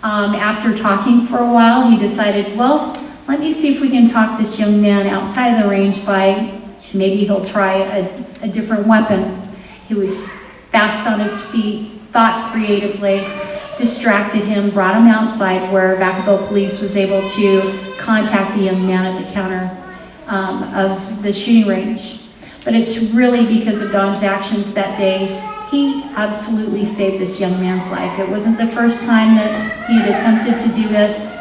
After talking for a while, he decided, well, let me see if we can talk this young man outside of the range by maybe he'll try a different weapon. He was fast on his feet, thought creatively, distracted him, brought him outside where Vacaville Police was able to contact the young man at the counter of the shooting range. But it's really because of Don's actions that day. He absolutely saved this young man's life. It wasn't the first time that he had attempted to do this,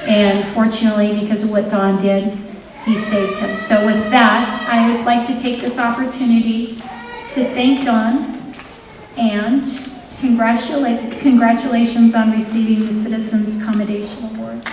and fortunately, because of what Don did, he saved him. So with that, I would like to take this opportunity to thank Don and congratulations on receiving the Citizens Commendation Award.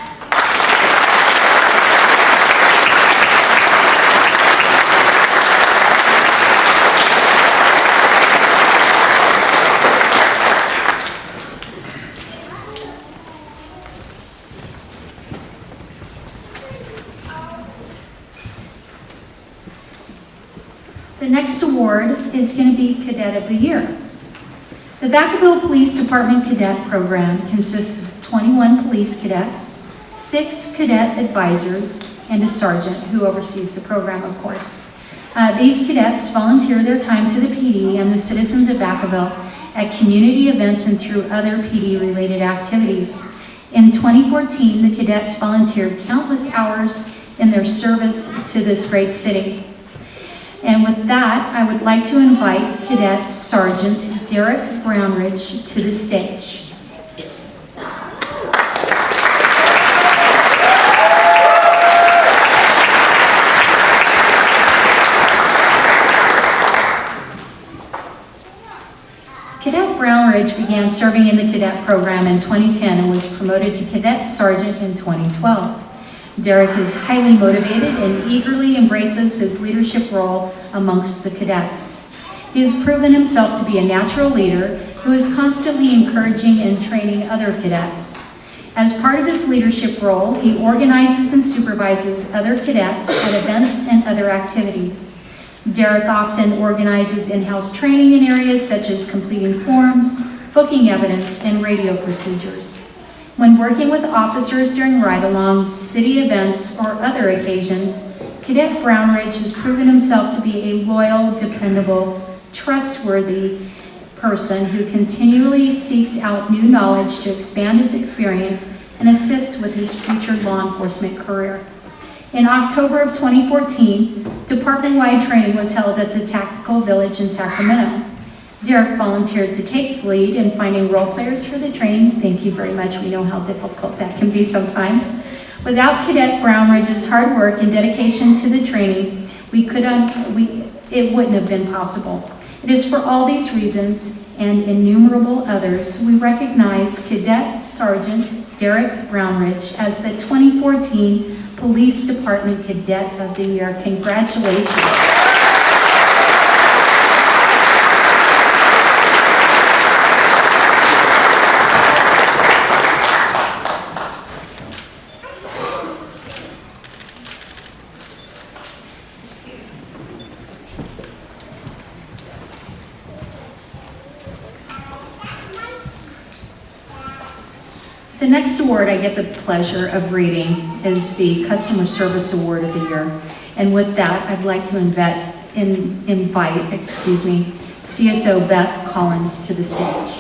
The next award is going to be Cadet of the Year. The Vacaville Police Department Cadet Program consists of 21 police cadets, 6 cadet advisors, and a sergeant who oversees the program, of course. These cadets volunteer their time to the PD and the citizens of Vacaville at community events and through other PD-related activities. In 2014, the cadets volunteered countless hours in their service to this great city. And with that, I would like to invite Cadet Sergeant Derek Brownridge to the stage. Cadet Brownridge began serving in the cadet program in 2010 and was promoted to Cadet Sergeant in 2012. Derek is highly motivated and eagerly embraces his leadership role amongst the cadets. He has proven himself to be a natural leader who is constantly encouraging and training other cadets. As part of his leadership role, he organizes and supervises other cadets at events and other activities. Derek often organizes in-house training in areas such as completing forms, booking evidence, and radio procedures. When working with officers during ride-alongs, city events, or other occasions, Cadet Brownridge has proven himself to be a loyal, dependable, trustworthy person who continually seeks out new knowledge to expand his experience and assist with his future law enforcement career. In October of 2014, department-wide training was held at the Tactical Village in Sacramento. Derek volunteered to take the lead in finding role players for the training. Thank you very much. We know how difficult that can be sometimes. Without Cadet Brownridge's hard work and dedication to the training, it wouldn't have been possible. It is for all these reasons and innumerable others, we recognize Cadet Sergeant Derek Brownridge as the 2014 Police Department Cadet of the Year. Congratulations. The next award I get the pleasure of reading is the Customer Service Award of the Year. And with that, I'd like to invite CSO Beth Collins to the stage.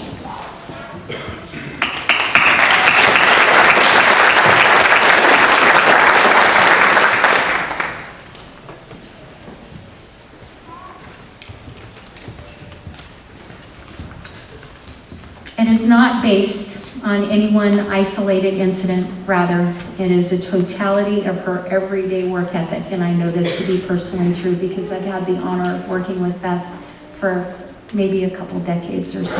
It is not based on any one isolated incident. Rather, it is a totality of her everyday work ethic, and I know this to be personally true because I've had the honor of working with Beth for maybe a couple decades or so.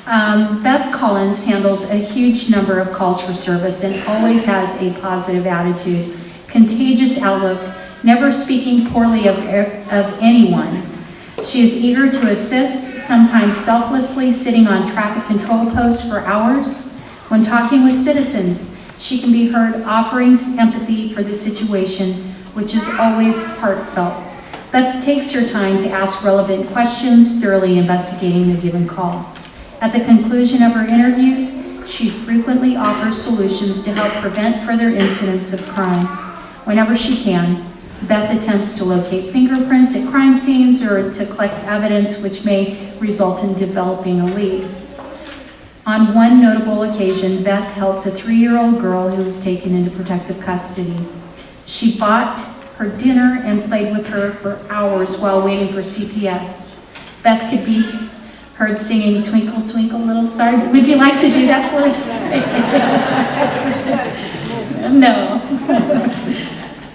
Beth Collins handles a huge number of calls for service and always has a positive attitude, contagious outlook, never speaking poorly of anyone. She is eager to assist, sometimes selflessly sitting on traffic control posts for hours. When talking with citizens, she can be heard offering empathy for the situation, which is always heartfelt. Beth takes her time to ask relevant questions, thoroughly investigating the given call. At the conclusion of her interviews, she frequently offers solutions to help prevent further incidents of crime. Whenever she can, Beth attempts to locate fingerprints at crime scenes or to collect evidence which may result in developing a lead. On one notable occasion, Beth helped a 3-year-old girl who was taken into protective custody. She bought her dinner and played with her for hours while waiting for CPS. Beth could be heard singing "Twinkle, Twinkle, Little Star." Would you like to do that for us? No.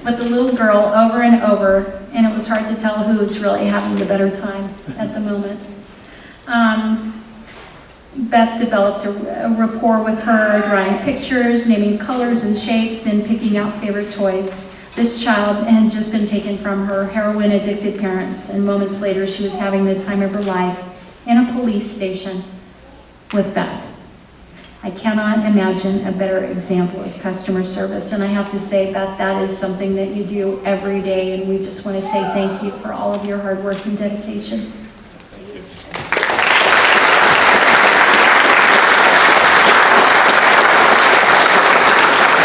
But the little girl over and over, and it was hard to tell who was really having the better time at the moment. Beth developed a rapport with her, drawing pictures, naming colors and shapes, and picking out favorite toys. This child had just been taken from her heroin-addicted parents, and moments later she was having the time of her life in a police station with Beth. I cannot imagine a better example of customer service, and I have to say, Beth, that is something that you do every day, and we just want to say thank you for all of your hard work and dedication.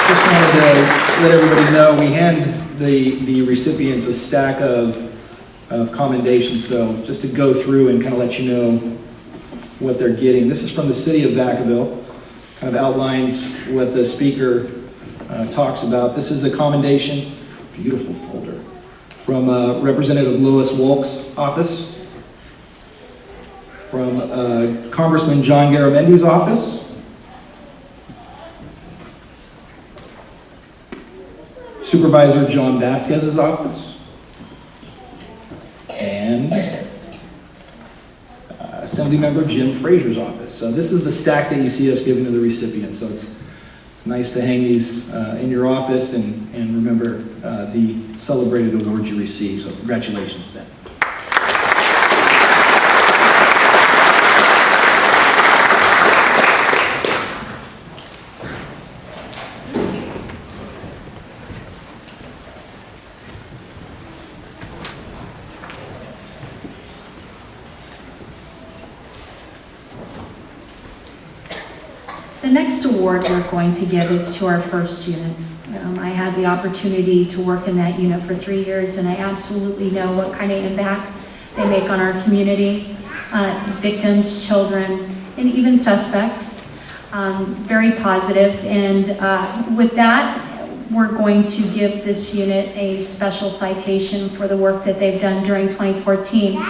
Just wanted to let everybody know, we hand the recipients a stack of commendations, so just to go through and kind of let you know what they're getting. This is from the city of Vacaville, kind of outlines what the speaker talks about. This is a commendation, beautiful folder, From Representative Lois Wolk's office. From Congressman John Garamendi's office. Supervisor John Vasquez's office. And Assemblymember Jim Frazier's office. So this is the stack that you see us giving to the recipients. So it's nice to hang these in your office and remember the celebrated awards you received. So congratulations, Ben. The next award we're going to give is to our first unit. I had the opportunity to work in that unit for 3 years, and I absolutely know what kind of impact they make on our community, victims, children, and even suspects. Very positive. And with that, we're going to give this unit a special citation for the work that they've done during 2014.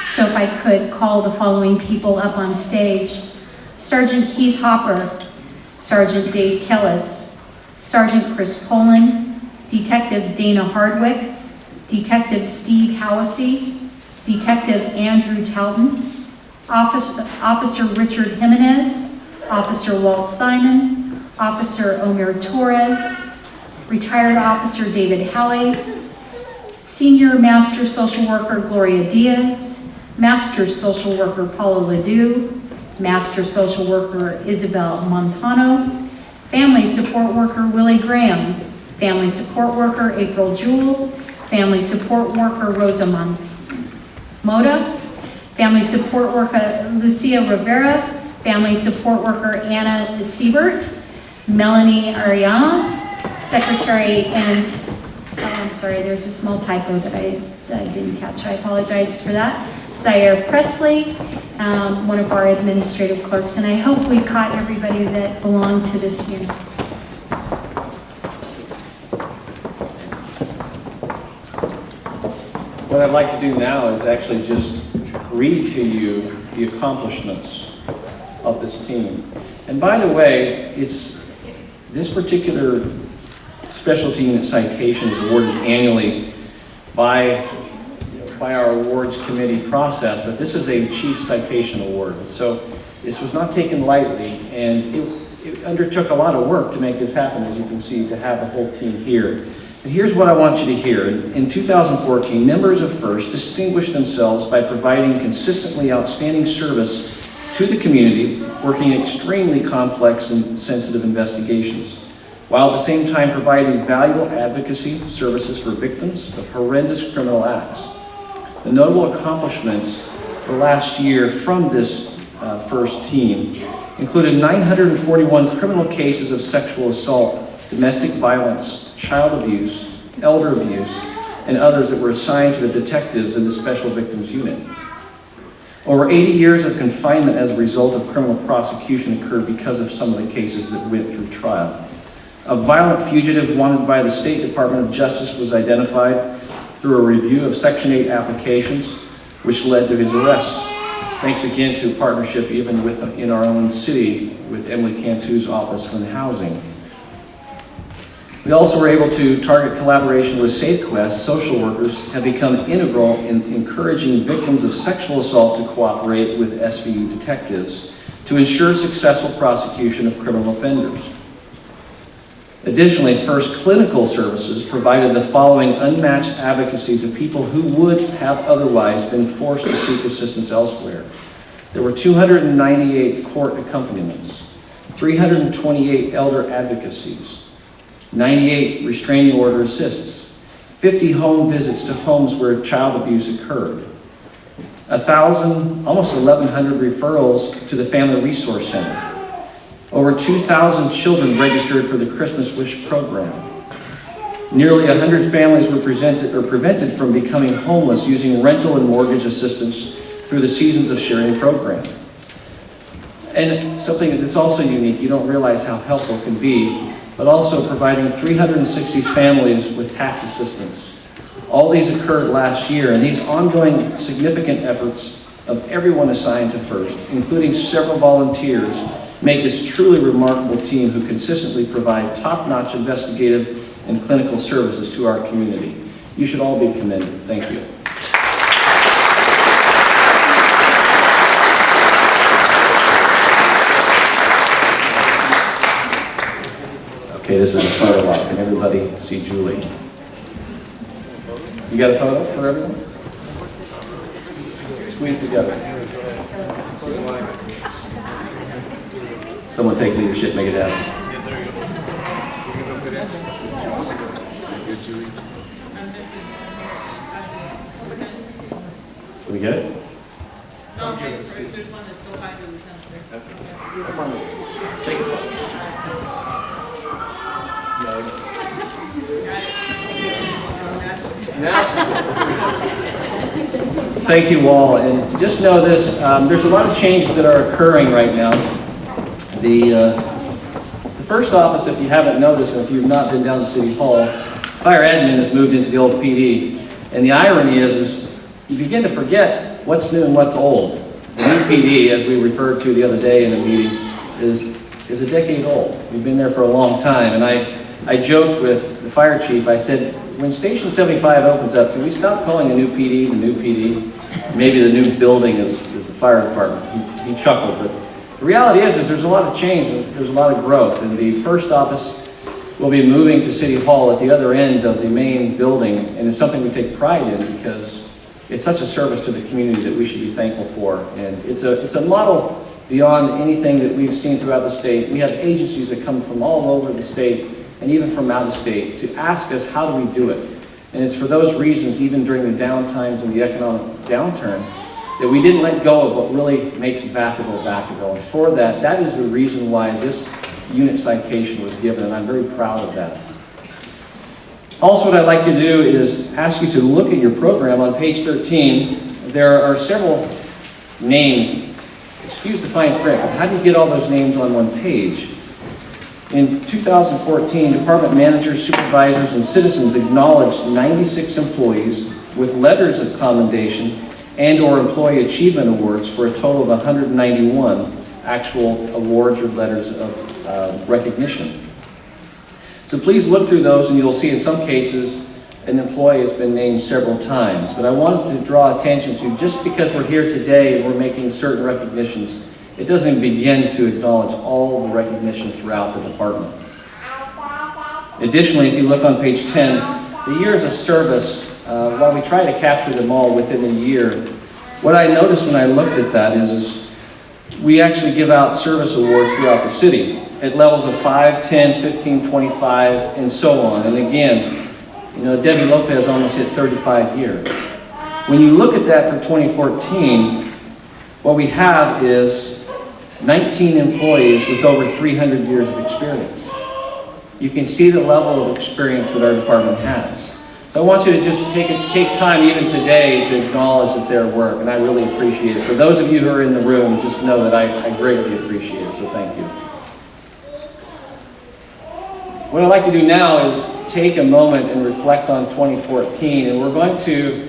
So if I could call the following people up on stage. Sergeant Keith Hopper, Sergeant Dave Kellis, Sergeant Chris Poland, Detective Dana Hardwick, Detective Steve Howasey, Detective Andrew Talton, Officer Richard Jimenez, Officer Walt Simon, Officer Omer Torres, Retired Officer David Halley, Senior Master Social Worker Gloria Diaz, Master Social Worker Paula Ledoux, Master Social Worker Isabel Montano, Family Support Worker Willie Graham, Family Support Worker April Jewell, Family Support Worker Rosa Moda, Family Support Worker Lucia Rivera, Family Support Worker Anna Siebert, Melanie Ariana, Secretary and, I'm sorry, there's a small typo that I didn't catch. I apologize for that. Zaire Presley, one of our administrative clerks, and I hope we caught everybody that belonged to this unit. What I'd like to do now is actually just read to you the accomplishments of this team. And by the way, this particular specialty unit citation is awarded annually by our awards committee process, but this is a chief citation award. So this was not taken lightly, and it undertook a lot of work to make this happen, as you can see, to have the whole team here. And here's what I want you to hear. In 2014, members of FIRST distinguished themselves by providing consistently outstanding service to the community, working extremely complex and sensitive investigations, while at the same time providing valuable advocacy services for victims of horrendous criminal acts. The notable accomplishments for last year from this FIRST team included 941 criminal cases of sexual assault, domestic violence, child abuse, elder abuse, and others that were assigned to the detectives in the Special Victims Unit. Over 80 years of confinement as a result of criminal prosecution occurred because of some of the cases that went through trial. A violent fugitive wanted by the State Department of Justice was identified through a review of Section 8 applications, which led to his arrest. Thanks again to a partnership even in our own city with Emily Cantu's Office for Housing. We also were able to target collaboration with SafeQuest. Social workers have become integral in encouraging victims of sexual assault to cooperate with SVU detectives to ensure successful prosecution of criminal offenders. Additionally, FIRST Clinical Services provided the following unmatched advocacy to people who would have otherwise been forced to seek assistance elsewhere. There were 298 court accompaniments, 328 elder advocacies, 98 restraining order assists, 50 home visits to homes where child abuse occurred, 1,000, almost 1,100 referrals to the Family Resource Center, over 2,000 children registered for the Christmas Wish program. Nearly 100 families were prevented from becoming homeless using rental and mortgage assistance through the Seasons of Sharing program. And something that's also unique, you don't realize how helpful it can be, but also providing 360 families with tax assistance. All these occurred last year, and these ongoing significant efforts of everyone assigned to FIRST, including several volunteers, make this truly remarkable team who consistently provide top-notch investigative and clinical services to our community. You should all be commended. Thank you. Okay, this is a photo op. Can everybody see Julie? You got a photo for everyone? Squeeze together. Someone take leadership, make it happen. We get it? No, okay, there's one that's still hiding in the center. Come on, take it. Thank you all, and just know this, there's a lot of changes that are occurring right now. The first office, if you haven't noticed, and if you've not been down to City Hall, fire admin has moved into the old PD, and the irony is you begin to forget what's new and what's old. The new PD, as we referred to the other day in a meeting, is a decade old. We've been there for a long time, and I joked with the fire chief. I said, when Station 75 opens up, can we stop calling the new PD the new PD? Maybe the new building is the fire department. He chuckled, but the reality is there's a lot of change, and there's a lot of growth, and the first office will be moving to City Hall at the other end of the main building, and it's something we take pride in because it's such a service to the community that we should be thankful for. And it's a model beyond anything that we've seen throughout the state. We have agencies that come from all over the state and even from out of state to ask us, how do we do it? And it's for those reasons, even during the downtimes and the economic downturn, that we didn't let go of what really makes Vacaville. And for that, that is the reason why this unit citation was given, and I'm very proud of that. Also, what I'd like to do is ask you to look at your program on page 13. There are several names. Excuse the fine print, but how do you get all those names on one page? In 2014, department managers, supervisors, and citizens acknowledged 96 employees with letters of commendation and/or employee achievement awards for a total of 191 actual awards or letters of recognition. So please look through those, and you'll see in some cases an employee has been named several times. But I wanted to draw attention to, just because we're here today and we're making certain recognitions, it doesn't even begin to acknowledge all the recognition throughout the department. Additionally, if you look on page 10, the years of service, while we try to capture them all within a year, what I noticed when I looked at that is we actually give out service awards throughout the city at levels of 5, 10, 15, 25, and so on. And again, you know, Debbie Lopez almost hit 35 years. When you look at that for 2014, what we have is 19 employees with over 300 years of experience. You can see the level of experience that our department has. So I want you to just take time even today to acknowledge that their work, and I really appreciate it. For those of you who are in the room, just know that I greatly appreciate it, so thank you. What I'd like to do now is take a moment and reflect on 2014, and we're going to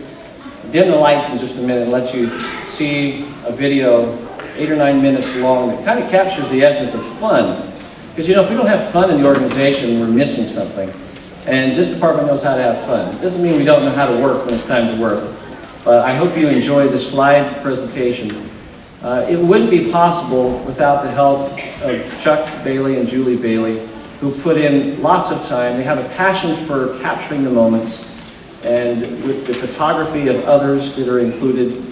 dim the lights in just a minute and let you see a video 8 or 9 minutes long that kind of captures the essence of fun. Because, you know, if we don't have fun in the organization, we're missing something. And this department knows how to have fun. It doesn't mean we don't know how to work when it's time to work. But I hope you enjoyed the slide presentation. It wouldn't be possible without the help of Chuck Bailey and Julie Bailey, who put in lots of time. They have a passion for capturing the moments, and with the photography of others that are included,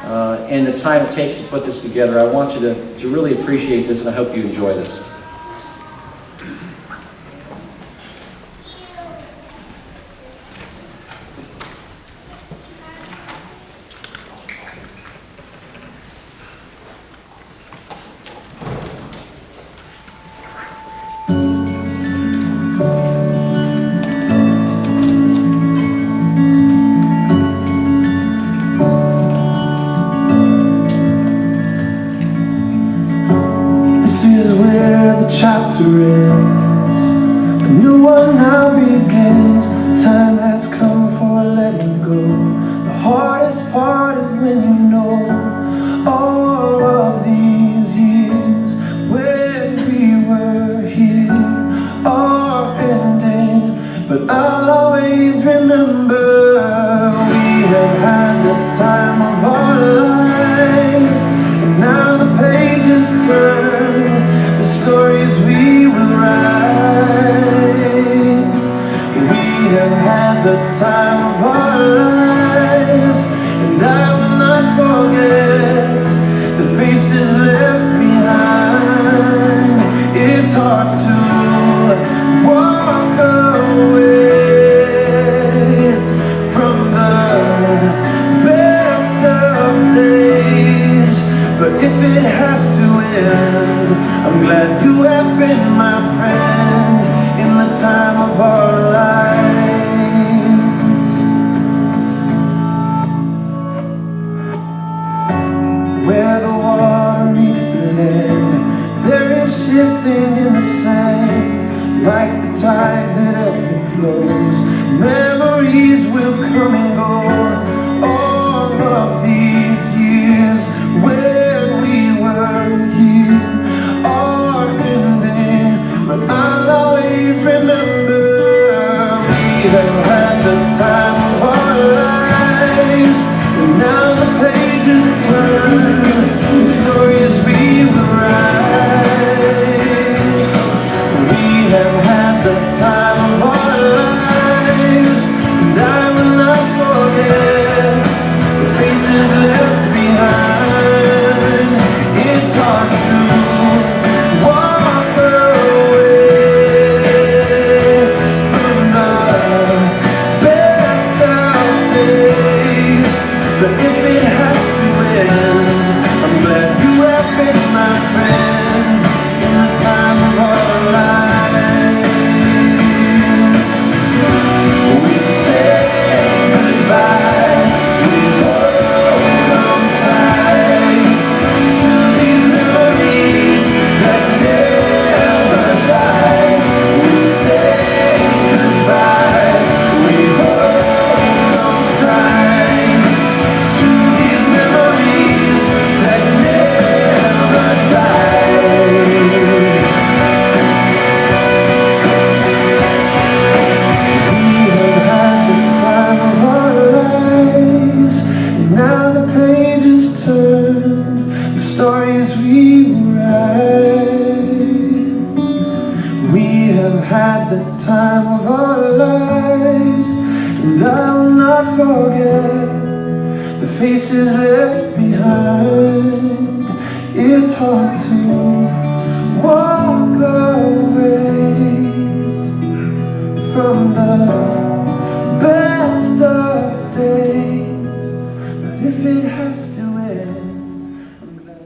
and the time it takes to put this together, I want you to really appreciate this, and I hope you enjoy this. Chapter ends, a new one now begins. Time has come for letting hardest part is when you know all of these years when we were here are ending. But I'll always remember we have had the time of our lives. And now the pages turn, the stories we will write. We have had the time of our lives, and I will not forget the faces left behind. It's hard to walk away from the best of days, but if it has to end, I'm glad you have been my friend in the time of our lives. Where the water meets the land, there is shifting in the sand, like the tide that ebbs and flows. Memories will come and go. All of these years when we were here are ending, but I'll always remember we have had the time of our lives. And now the pages turn, the stories we will write. We have had the time of our lives, and I will not forget the faces left behind. It's hard to walk away from the best of days, but if it has to end, I'm glad you have been my friend in the time of our lives. We say goodbye, we hold on tight to these memories that never die. We say goodbye, we hold on tight to these memories that never die. We have had the time of our lives, and now the pages turn, the stories we write. We have had the time of our lives, and I will not forget the faces left behind. It's hard to walk away from the best of days, but if it has to end, I'm glad.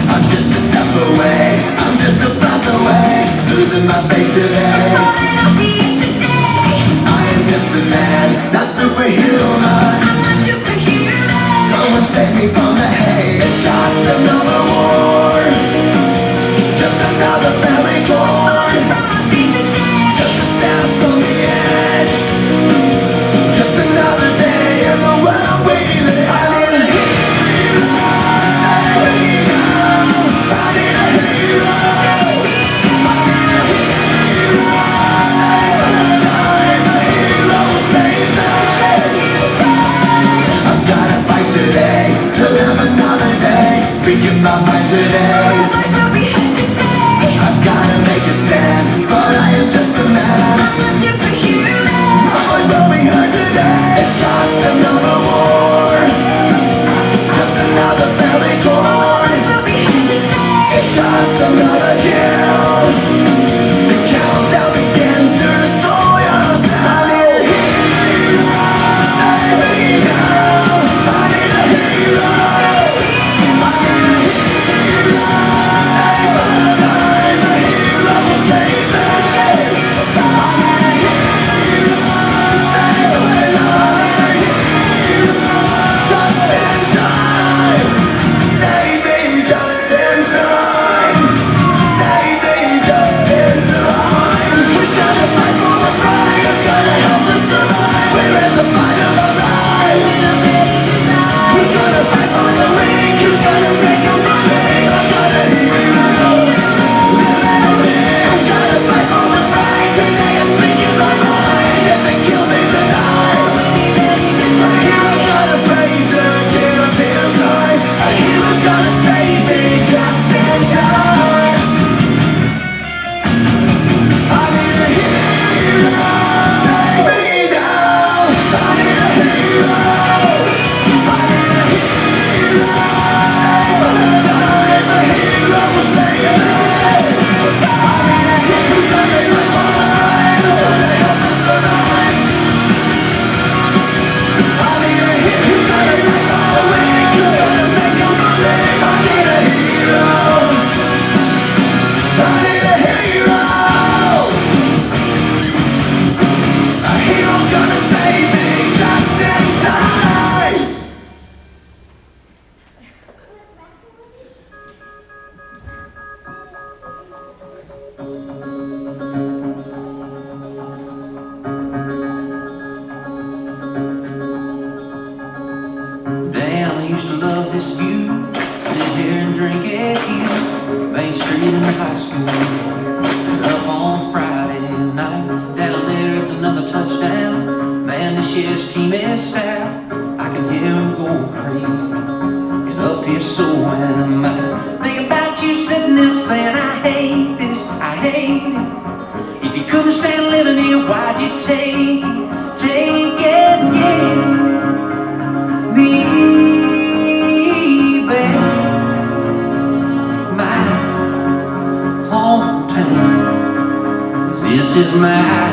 I'm just a step away, I'm just a breath away, losing my faith today. I am just a man, not superhuman. Someone save me from the hate. It's just another war, just another family torn, just a step on the edge, just another day in the world we live. I need a hero to save me now. I need a hero. I need a hero to save my life. A hero will save me. I've gotta fight today to live another day, speaking my mind today. his team is sad, I can hear him go crazy. And up here so am I. Think about you sitting there saying, I hate this, I hate it. If you couldn't stand living here, why'd you take it? Take it, yeah. Me back, my hometown. 'Cause this is my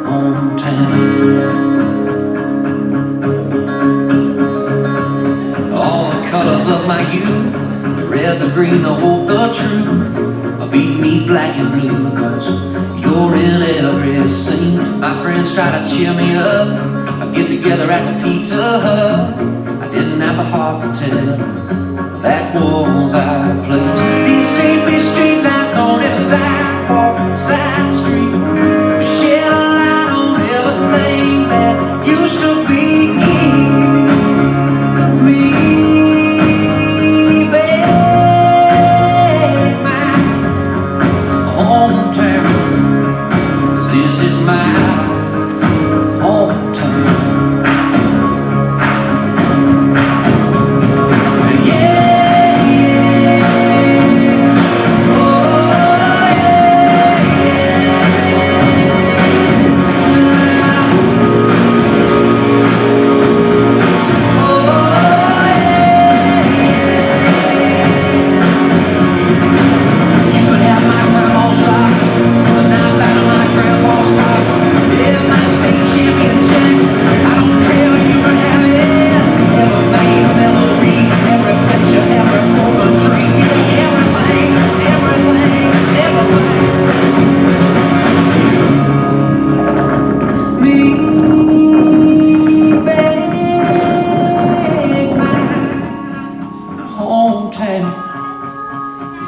hometown. All the colors of my youth, the red, the green, the hope, the true, beat me black and blue. 'Cause you're in every scene. My friends try to cheer me up, I get together at the Pizza Hut. I didn't have a heart to tell, that was our place. These sleepy street lights on every sidewalk, side street, shed a light on everything that used to be. Me back, my hometown. 'Cause this is my hometown.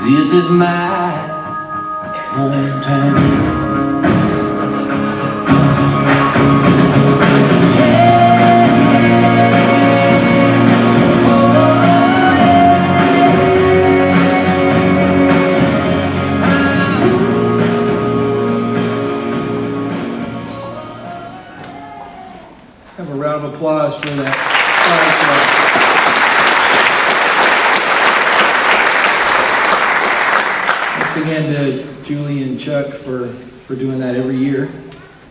This is my hometown. Let's have a round of applause for that. Thanks again to Julie and Chuck for doing that every year.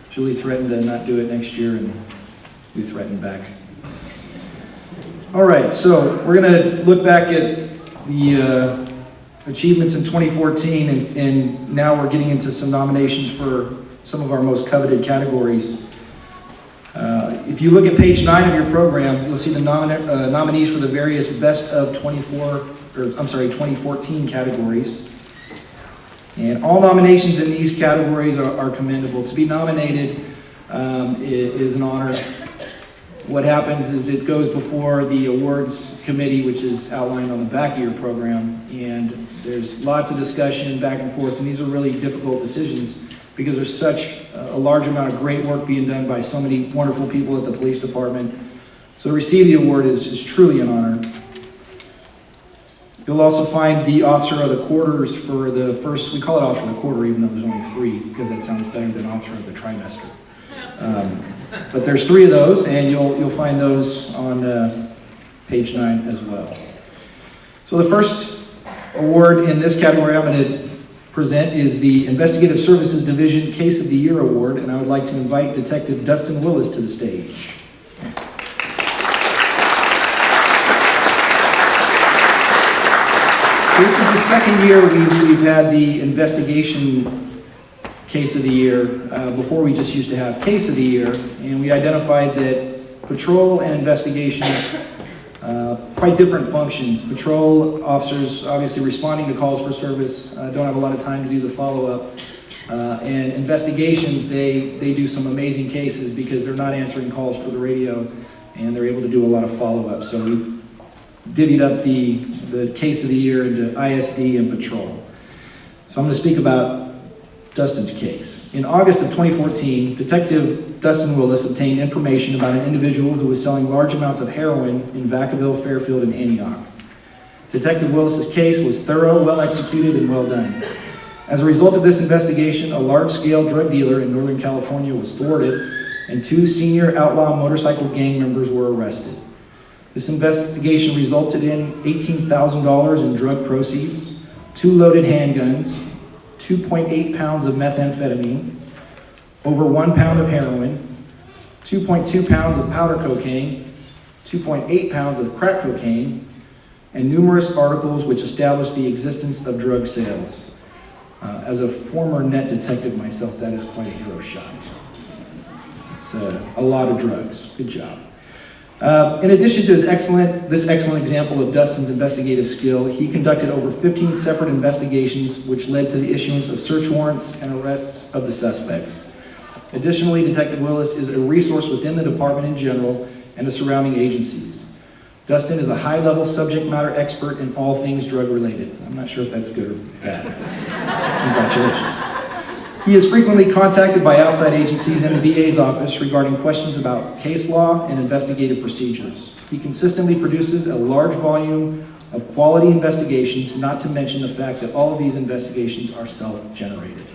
Julie threatened to not do it next year, and we threatened back. All right, so we're going to look back at the achievements in 2014, and now we're getting into some nominations for some of our most coveted categories. If you look at page 9 of your program, you'll see the nominees for the various best of 2014 categories. And all nominations in these categories are commendable. To be nominated is an honor. What happens is it goes before the awards committee, which is outlined on the back of your program, and there's lots of discussion back and forth, and these are really difficult decisions because there's such a large amount of great work being done by so many wonderful people at the police department. So to receive the award is truly an honor. You'll also find the Officer of the Quarters for the first, we call it Officer of the Quarter even though there's only 3, because that sounds better than Officer of the Trimester. But there's 3 of those, and you'll find those on page 9 as well. So the first award in this category I'm going to present is the Investigative Services Division Case of the Year Award, and I would like to invite Detective Dustin Willis to the stage. So this is the second year we've had the Investigation Case of the Year. Before we just used to have Case of the Year, and we identified that patrol and investigations, quite different functions. Patrol officers obviously responding to calls for service, don't have a lot of time to do the follow-up. And investigations, they do some amazing cases because they're not answering calls for the radio, and they're able to do a lot of follow-up. So we divvied up the Case of the Year into ISD and patrol. So I'm going to speak about Dustin's case. In August of 2014, Detective Dustin Willis obtained information about an individual who was selling large amounts of heroin in Vacaville, Fairfield, and Antioch. Detective Willis's case was thorough, well executed, and well done. As a result of this investigation, a large-scale drug dealer in Northern California was thwarted, and 2 senior outlaw motorcycle gang members were arrested. This investigation resulted in $18,000 in drug proceeds, 2 loaded handguns, 2.8 pounds of methamphetamine, over 1 pound of heroin, 2.2 pounds of powder cocaine, 2.8 pounds of crack cocaine, and numerous articles which established the existence of drug sales. As a former net detective myself, that is quite a hero shot. It's a lot of drugs. Good job. In addition to this excellent example of Dustin's investigative skill, he conducted over 15 separate investigations which led to the issuance of search warrants and arrests of the suspects. Additionally, Detective Willis is a resource within the department in general and the surrounding agencies. Dustin is a high-level subject matter expert in all things drug-related. I'm not sure if that's good or bad. Congratulations. He is frequently contacted by outside agencies and the DA's office regarding questions about case law and investigative procedures. He consistently produces a large volume of quality investigations, not to mention the fact that all of these investigations are self-generated.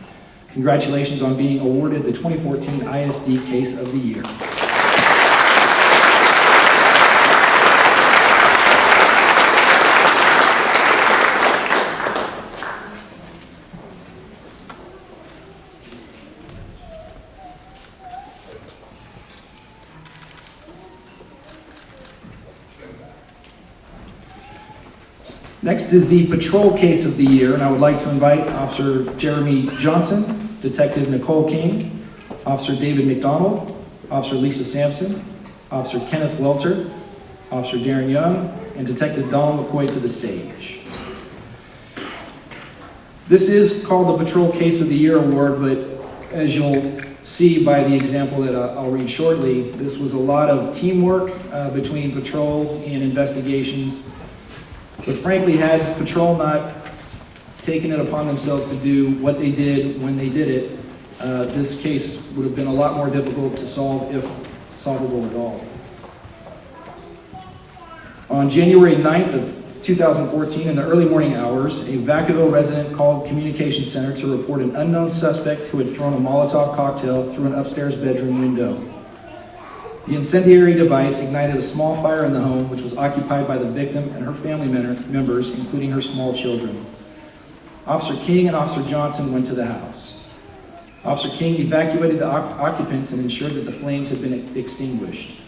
Congratulations on being awarded the 2014 ISD Case of the Year. Next is the Patrol Case of the Year, and I would like to invite Officer Jeremy Johnson, Detective Nicole King, Officer David McDonald, Officer Lisa Sampson, Officer Kenneth Welter, Officer Darren Young, and Detective Donald McCoy to the stage. This is called the Patrol Case of the Year Award, but as you'll see by the example that I'll read shortly, this was a lot of teamwork between patrol and investigations. But frankly, had Patrol not taken it upon themselves to do what they did when they did it, this case would have been a lot more difficult to solve, if solvable at all. On January 9th of 2014, in the early morning hours, a Vacaville resident called Communications Center to report an unknown suspect who had thrown a Molotov cocktail through an upstairs bedroom window. The incendiary device ignited a small fire in the home, which was occupied by the victim and her family members, including her small children. Officer King and Officer Johnson went to the house. Officer King evacuated the occupants and ensured that the flames had been extinguished.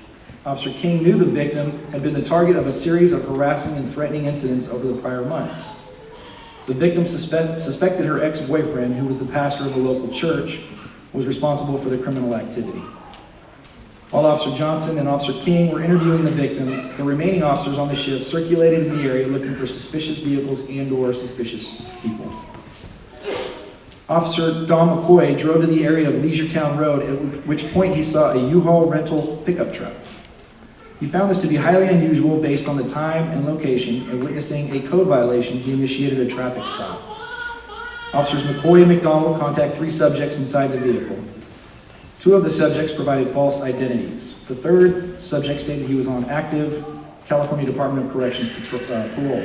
Officer King knew the victim had been the target of a series of harassing and threatening incidents over the prior months. The victim suspected her ex-boyfriend, who was the pastor of a local church, was responsible for the criminal activity. While Officer Johnson and Officer King were interviewing the victims, the remaining officers on the shift circulated in the area looking for suspicious vehicles and/or suspicious people. Officer Don McCoy drove to the area of Leisuretown Road, at which point he saw a U-Haul rental pickup truck. He found this to be highly unusual based on the time and location, and witnessing a code violation, he initiated a traffic stop. Officers McCoy and McDonald contact 3 subjects inside the vehicle. 2 of the subjects provided false identities. The 3rd subject stated he was on active California Department of Corrections parole.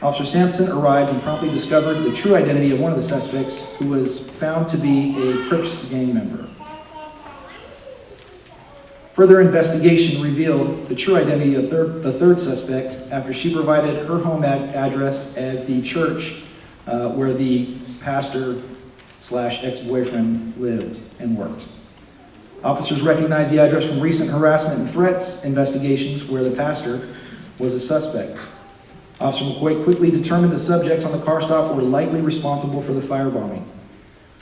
Officer Sampson arrived and promptly discovered the true identity of one of the suspects, who was found to be a Crips gang member. Further investigation revealed the true identity of the 3rd suspect after she provided her home address as the church where the pastor/ex-boyfriend lived and worked. Officers recognized the address from recent harassment and threats investigations where the pastor was a suspect. Officer McCoy quickly determined the subjects on the car stop were likely responsible for the firebombing.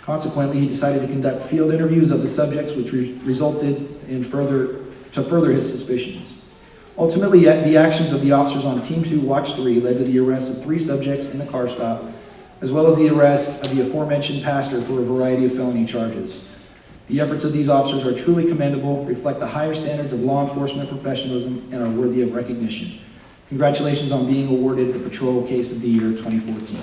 Consequently, he decided to conduct field interviews of the subjects, which resulted in further his suspicions. Ultimately, the actions of the officers on Team 2 Watch 3 led to the arrest of 3 subjects in the car stop, as well as the arrest of the aforementioned pastor for a variety of felony charges. The efforts of these officers are truly commendable, reflect the higher standards of law enforcement professionalism, and are worthy of recognition. Congratulations on being awarded the Patrol Case of the Year 2014.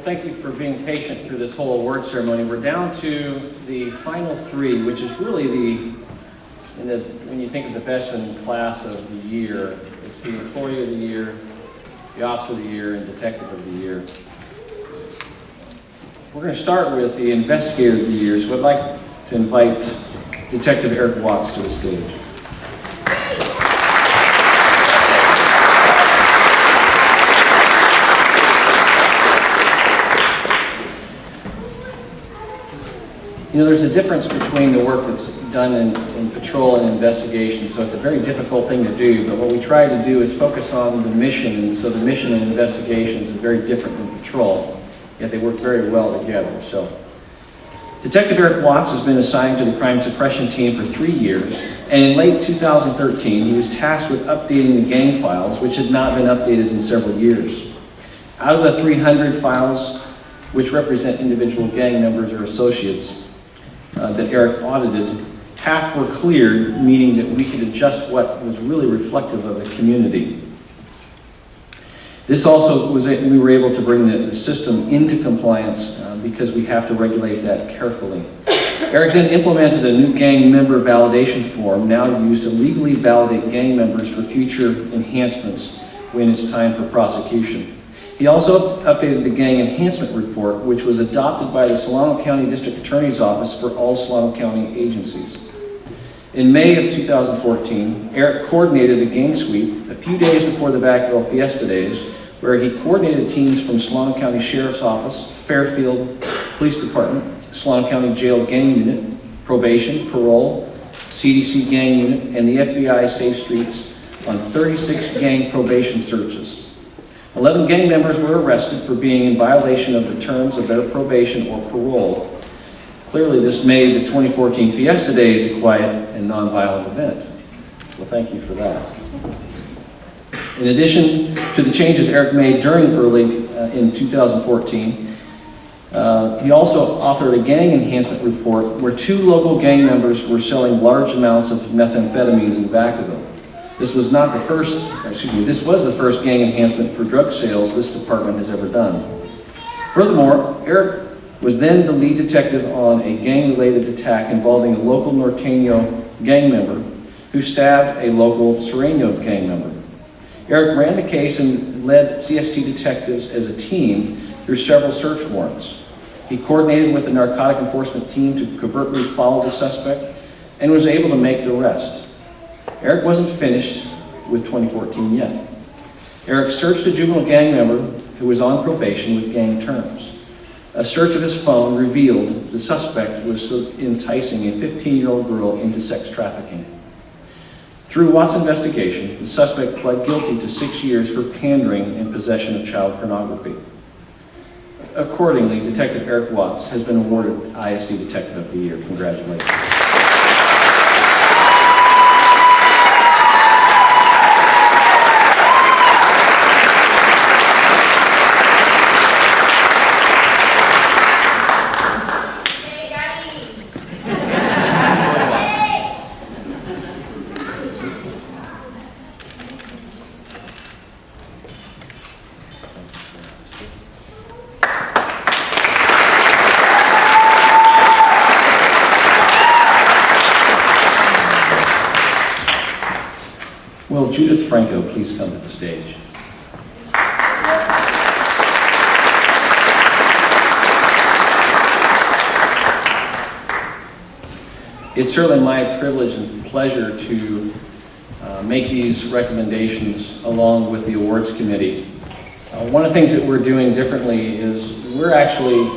thank you for being patient through this whole award ceremony. We're down to the final three, which is really when you think of the best in class of the year, it's the Employee of the Year, the Officer of the Year, and Detective of the Year. We're going to start with the Investigator of the Year, so I'd like to invite Detective Eric Watts to the stage. You know, there's a difference between the work that's done in patrol and investigation, so it's a very difficult thing to do, but what we try to do is focus on the mission, and so the mission in investigations is very different than patrol, yet they work very well together. So, Detective Eric Watts has been assigned to the crime suppression team for 3 years, and in late 2013, he was tasked with updating the gang files, which had not been updated in several years. Out of the 300 files, which represent individual gang members or associates, that Eric audited, half were cleared, meaning that we could adjust what was really reflective of the community. This also we were able to bring the system into compliance because we have to regulate that carefully. Eric then implemented a new gang member validation form, now used to legally validate gang members for future enhancements when it's time for prosecution. He also updated the gang enhancement report, which was adopted by the Solano County District Attorney's Office for all Solano County agencies. In May of 2014, Eric coordinated a gang sweep a few days before the Vacaville Fiesta Days, where he coordinated teams from Solano County Sheriff's Office, Fairfield Police Department, Solano County Jail Gang Unit, Probation, Parole, CDC Gang Unit, and the FBI Safe Streets on 36 gang probation searches. 11 gang members were arrested for being in violation of the terms of their probation or parole. Clearly, this made the 2014 Fiesta Days a quiet and nonviolent event. Well, thank you for that. In addition to the changes Eric made during early in 2014, he also authored a gang enhancement report where 2 local gang members were selling large amounts of methamphetamines in Vacaville. This was the first gang enhancement for drug sales this department has ever done. Furthermore, Eric was then the lead detective on a gang-related attack involving a local Norteño gang member who stabbed a local Sereno gang member. Eric ran the case and led CST detectives as a team through several search warrants. He coordinated with the narcotic enforcement team to covertly follow the suspect and was able to make the arrest. Eric wasn't finished with 2014 yet. Eric searched a juvenile gang member who was on probation with gang terms. A search of his phone revealed the suspect was enticing a 15-year-old girl into sex trafficking. Through Watts' investigation, the suspect pled guilty to 6 years for pandering and possession of child pornography. Accordingly, Detective Eric Watts has been awarded ISD Detective of the Year. Congratulations. Will Judith Franco please come to the stage? It's certainly my privilege and pleasure to make these recommendations along with the awards committee. One of the things that we're doing differently is we're actually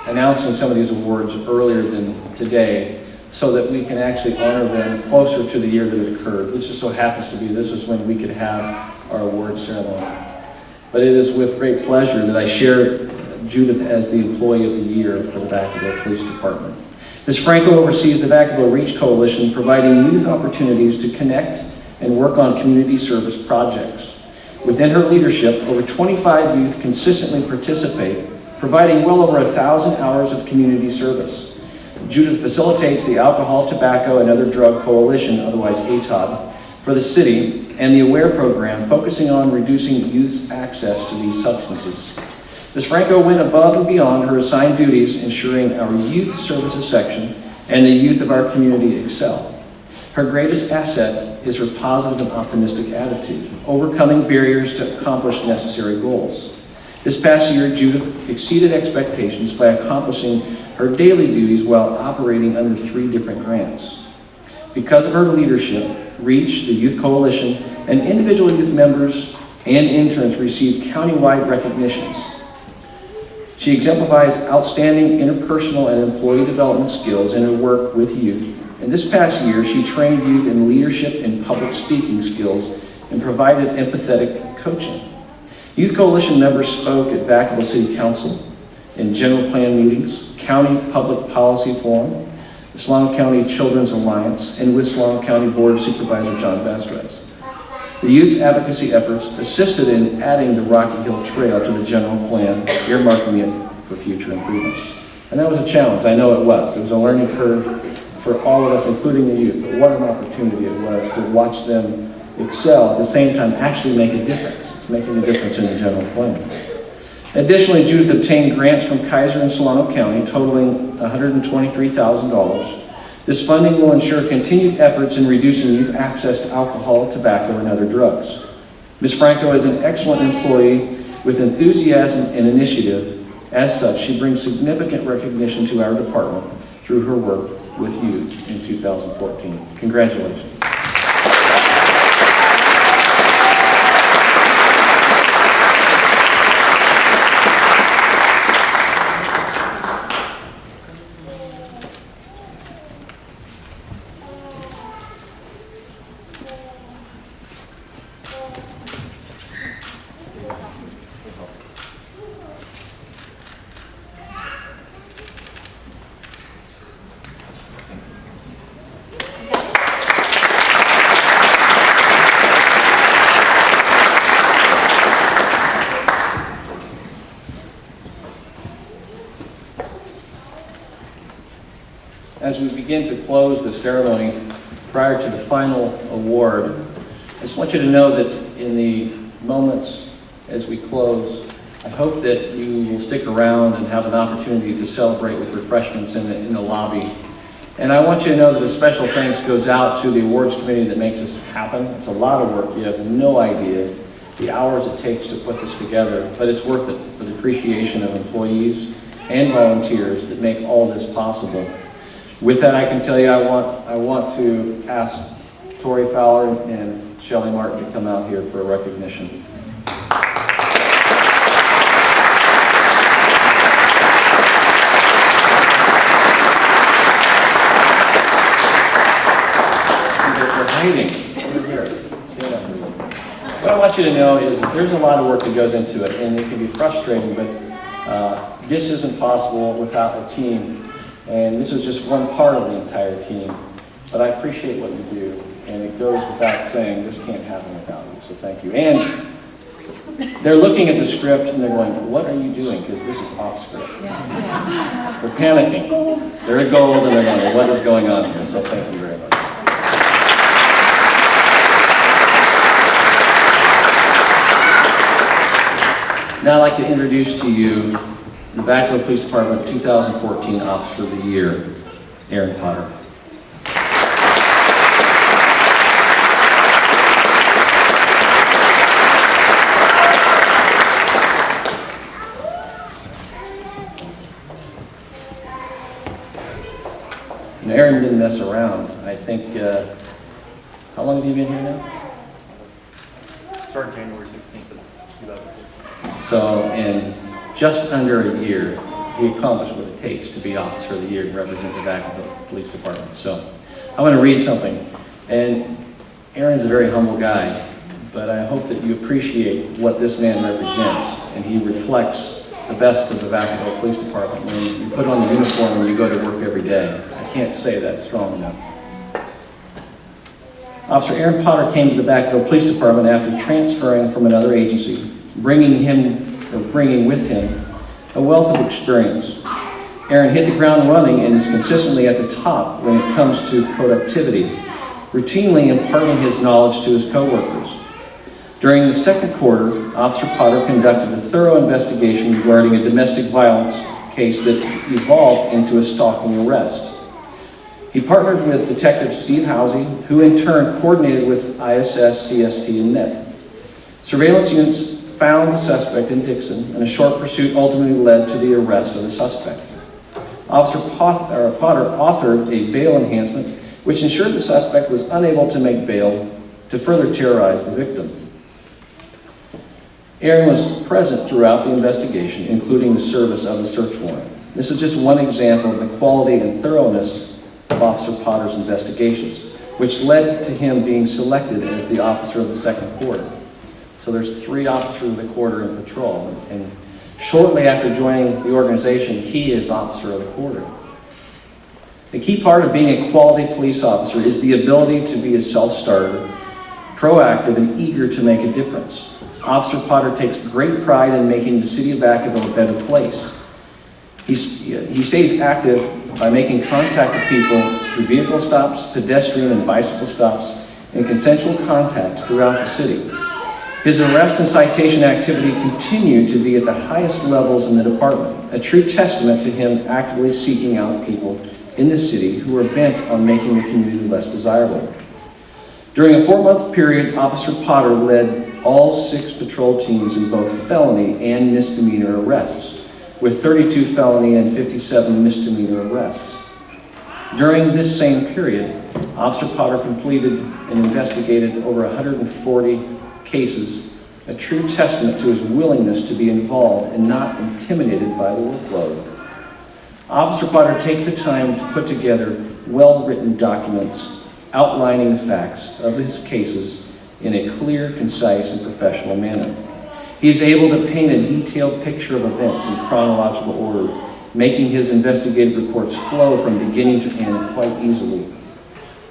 announcing some of these awards earlier than today, so that we can actually honor them closer to the year that it occurred. This just so happens to be, this is when we could have our award ceremony. But it is with great pleasure that I share Judith as the Employee of the Year for the Vacaville Police Department. Ms. Franco oversees the Vacaville Reach Coalition, providing youth opportunities to connect and work on community service projects. Within her leadership, over 25 youth consistently participate, providing well over 1,000 hours of community service. Judith facilitates the Alcohol, Tobacco, and Other Drug Coalition, otherwise ATOD, for the city and the AWARE program, focusing on reducing youth's access to these substances. Ms. Franco went above and beyond her assigned duties, ensuring our youth services section and the youth of our community excel. Her greatest asset is her positive and optimistic attitude, overcoming barriers to accomplish necessary goals. This past year, Judith exceeded expectations by accomplishing her daily duties while operating under 3 different grants. Because of her leadership, REACH, the Youth Coalition, and individual youth members and interns received countywide recognitions. She exemplifies outstanding interpersonal and employee development skills in her work with youth. And this past year, she trained youth in leadership and public speaking skills and provided empathetic coaching. Youth Coalition members spoke at Vacaville City Council, in general plan meetings, County Public Policy Forum, the Solano County Children's Alliance, and with Solano County Board Supervisor John Vasquez. The youth advocacy efforts assisted in adding the Rocky Hill Trail to the general plan, earmarking it for future improvements. And that was a challenge, I know it was. It was a learning curve for all of us, including the youth, but what an opportunity it was to watch them excel, at the same time actually make a difference. It's making a difference in the general plan. Additionally, Judith obtained grants from Kaiser and Solano County totaling $123,000. This funding will ensure continued efforts in reducing youth access to alcohol, tobacco, and other drugs. Ms. Franco is an excellent employee with enthusiasm and initiative. As such, she brings significant recognition to our department through her work with youth in 2014. Congratulations. As we begin to close the ceremony, prior to the final award, I just want you to know that in the moments as we close, I hope that you will stick around and have an opportunity to celebrate with refreshments in the lobby. And I want you to know that a special thanks goes out to the awards committee that makes this happen. It's a lot of work. You have no idea the hours it takes to put this together, but it's worth it for the appreciation of employees and volunteers that make all this possible. With that, I can tell you I want to ask Tori Fowler and Shelley Martin to come out here for a recognition. They're hiding. Over here. Stand up. What I want you to know is there's a lot of work that goes into it, and it can be frustrating, but this isn't possible without a team. And this is just one part of the entire team. But I appreciate what you do, and it goes without saying this can't happen without you, so thank you. And they're looking at the script and they're going, what are you doing? Because this is off script. Yes. They're panicking. They're at gold and they're going, what is going on here? So thank you very much. Now I'd like to introduce to you the Vacaville Police Department 2014 Officer of the Year, Aaron Potter. And Aaron didn't mess around. I think, how long have you been here now? Started January 16th of 2015. So in just under a year, he accomplished what it takes to be Officer of the Year and represent the Vacaville Police Department. So I want to read something. And Aaron's a very humble guy, but I hope that you appreciate what this man represents, and he reflects the best of the Vacaville Police Department when you put on the uniform and you go to work every day. I can't say that strong enough. Officer Aaron Potter came to the Vacaville Police Department after transferring from another agency, bringing with him a wealth of experience. Aaron hit the ground running and is consistently at the top when it comes to productivity, routinely imparting his knowledge to his coworkers. During the second quarter, Officer Potter conducted a thorough investigation regarding a domestic violence case that evolved into a stalking arrest. He partnered with Detective Steve Housey, who in turn coordinated with ISS, CST, and NET. Surveillance units found the suspect in Dixon, and a short pursuit ultimately led to the arrest of the suspect. Officer Potter authored a bail enhancement, which ensured the suspect was unable to make bail to further terrorize the victim. Aaron was present throughout the investigation, including the service of the search warrant. This is just one example of the quality and thoroughness of Officer Potter's investigations, which led to him being selected as the officer of the second quarter. So there's 3 officers of the quarter in patrol, and shortly after joining the organization, he is officer of the quarter. The key part of being a quality police officer is the ability to be a self-starter, proactive, and eager to make a difference. Officer Potter takes great pride in making the city of Vacaville a better place. He stays active by making contact with people through vehicle stops, pedestrian and bicycle stops, and consensual contacts throughout the city. His arrest and citation activity continued to be at the highest levels in the department, a true testament to him actively seeking out people in the city who are bent on making the community less desirable. During a 4-month period, Officer Potter led all 6 patrol teams in both felony and misdemeanor arrests, with 32 felony and 57 misdemeanor arrests. During this same period, Officer Potter completed and investigated over 140 cases, a true testament to his willingness to be involved and not intimidated by the workload. Officer Potter takes the time to put together well-written documents outlining the facts of his cases in a clear, concise, and professional manner. He is able to paint a detailed picture of events in chronological order, making his investigative reports flow from beginning to end quite easily.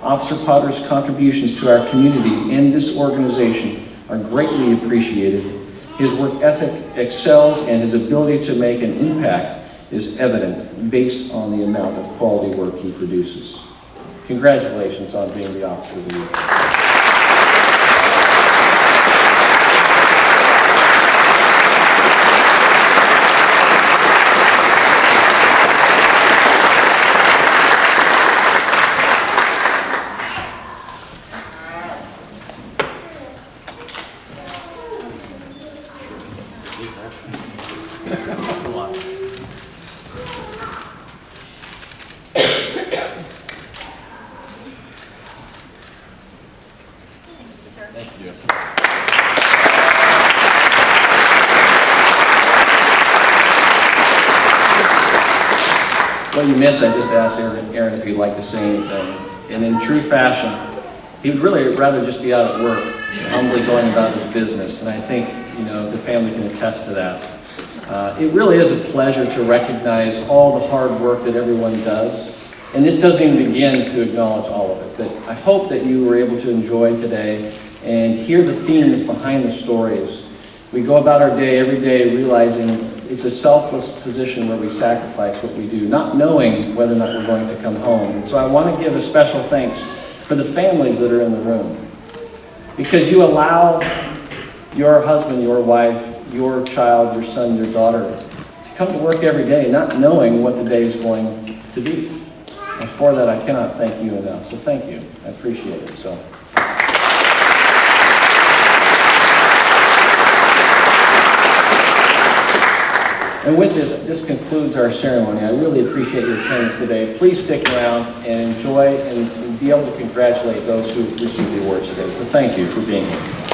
Officer Potter's contributions to our community and this organization are greatly appreciated. His work ethic excels, and his ability to make an impact is evident based on the amount of quality work he produces. Congratulations on being the Officer of the Year. That's a lot. Thank you. What you missed, I just asked Aaron if he'd like to say anything. And in true fashion, he would really rather just be out at work, humbly going about his business. And I think, the family can attest to that. It really is a pleasure to recognize all the hard work that everyone does. And this doesn't even begin to acknowledge all of it. But I hope that you were able to enjoy today and hear the themes behind the stories. We go about our day every day realizing it's a selfless position where we sacrifice what we do, not knowing whether or not we're going to come home. And so I want to give a special thanks for the families that are in the room, because you allow your husband, your wife, your child, your son, your daughter to come to work every day not knowing what the day is going to be. And for that, I cannot thank you enough. So thank you. I appreciate it. So. And with this concludes our ceremony. I really appreciate your attendance today. Please stick around and enjoy and be able to congratulate those who received the awards today. So thank you for being here.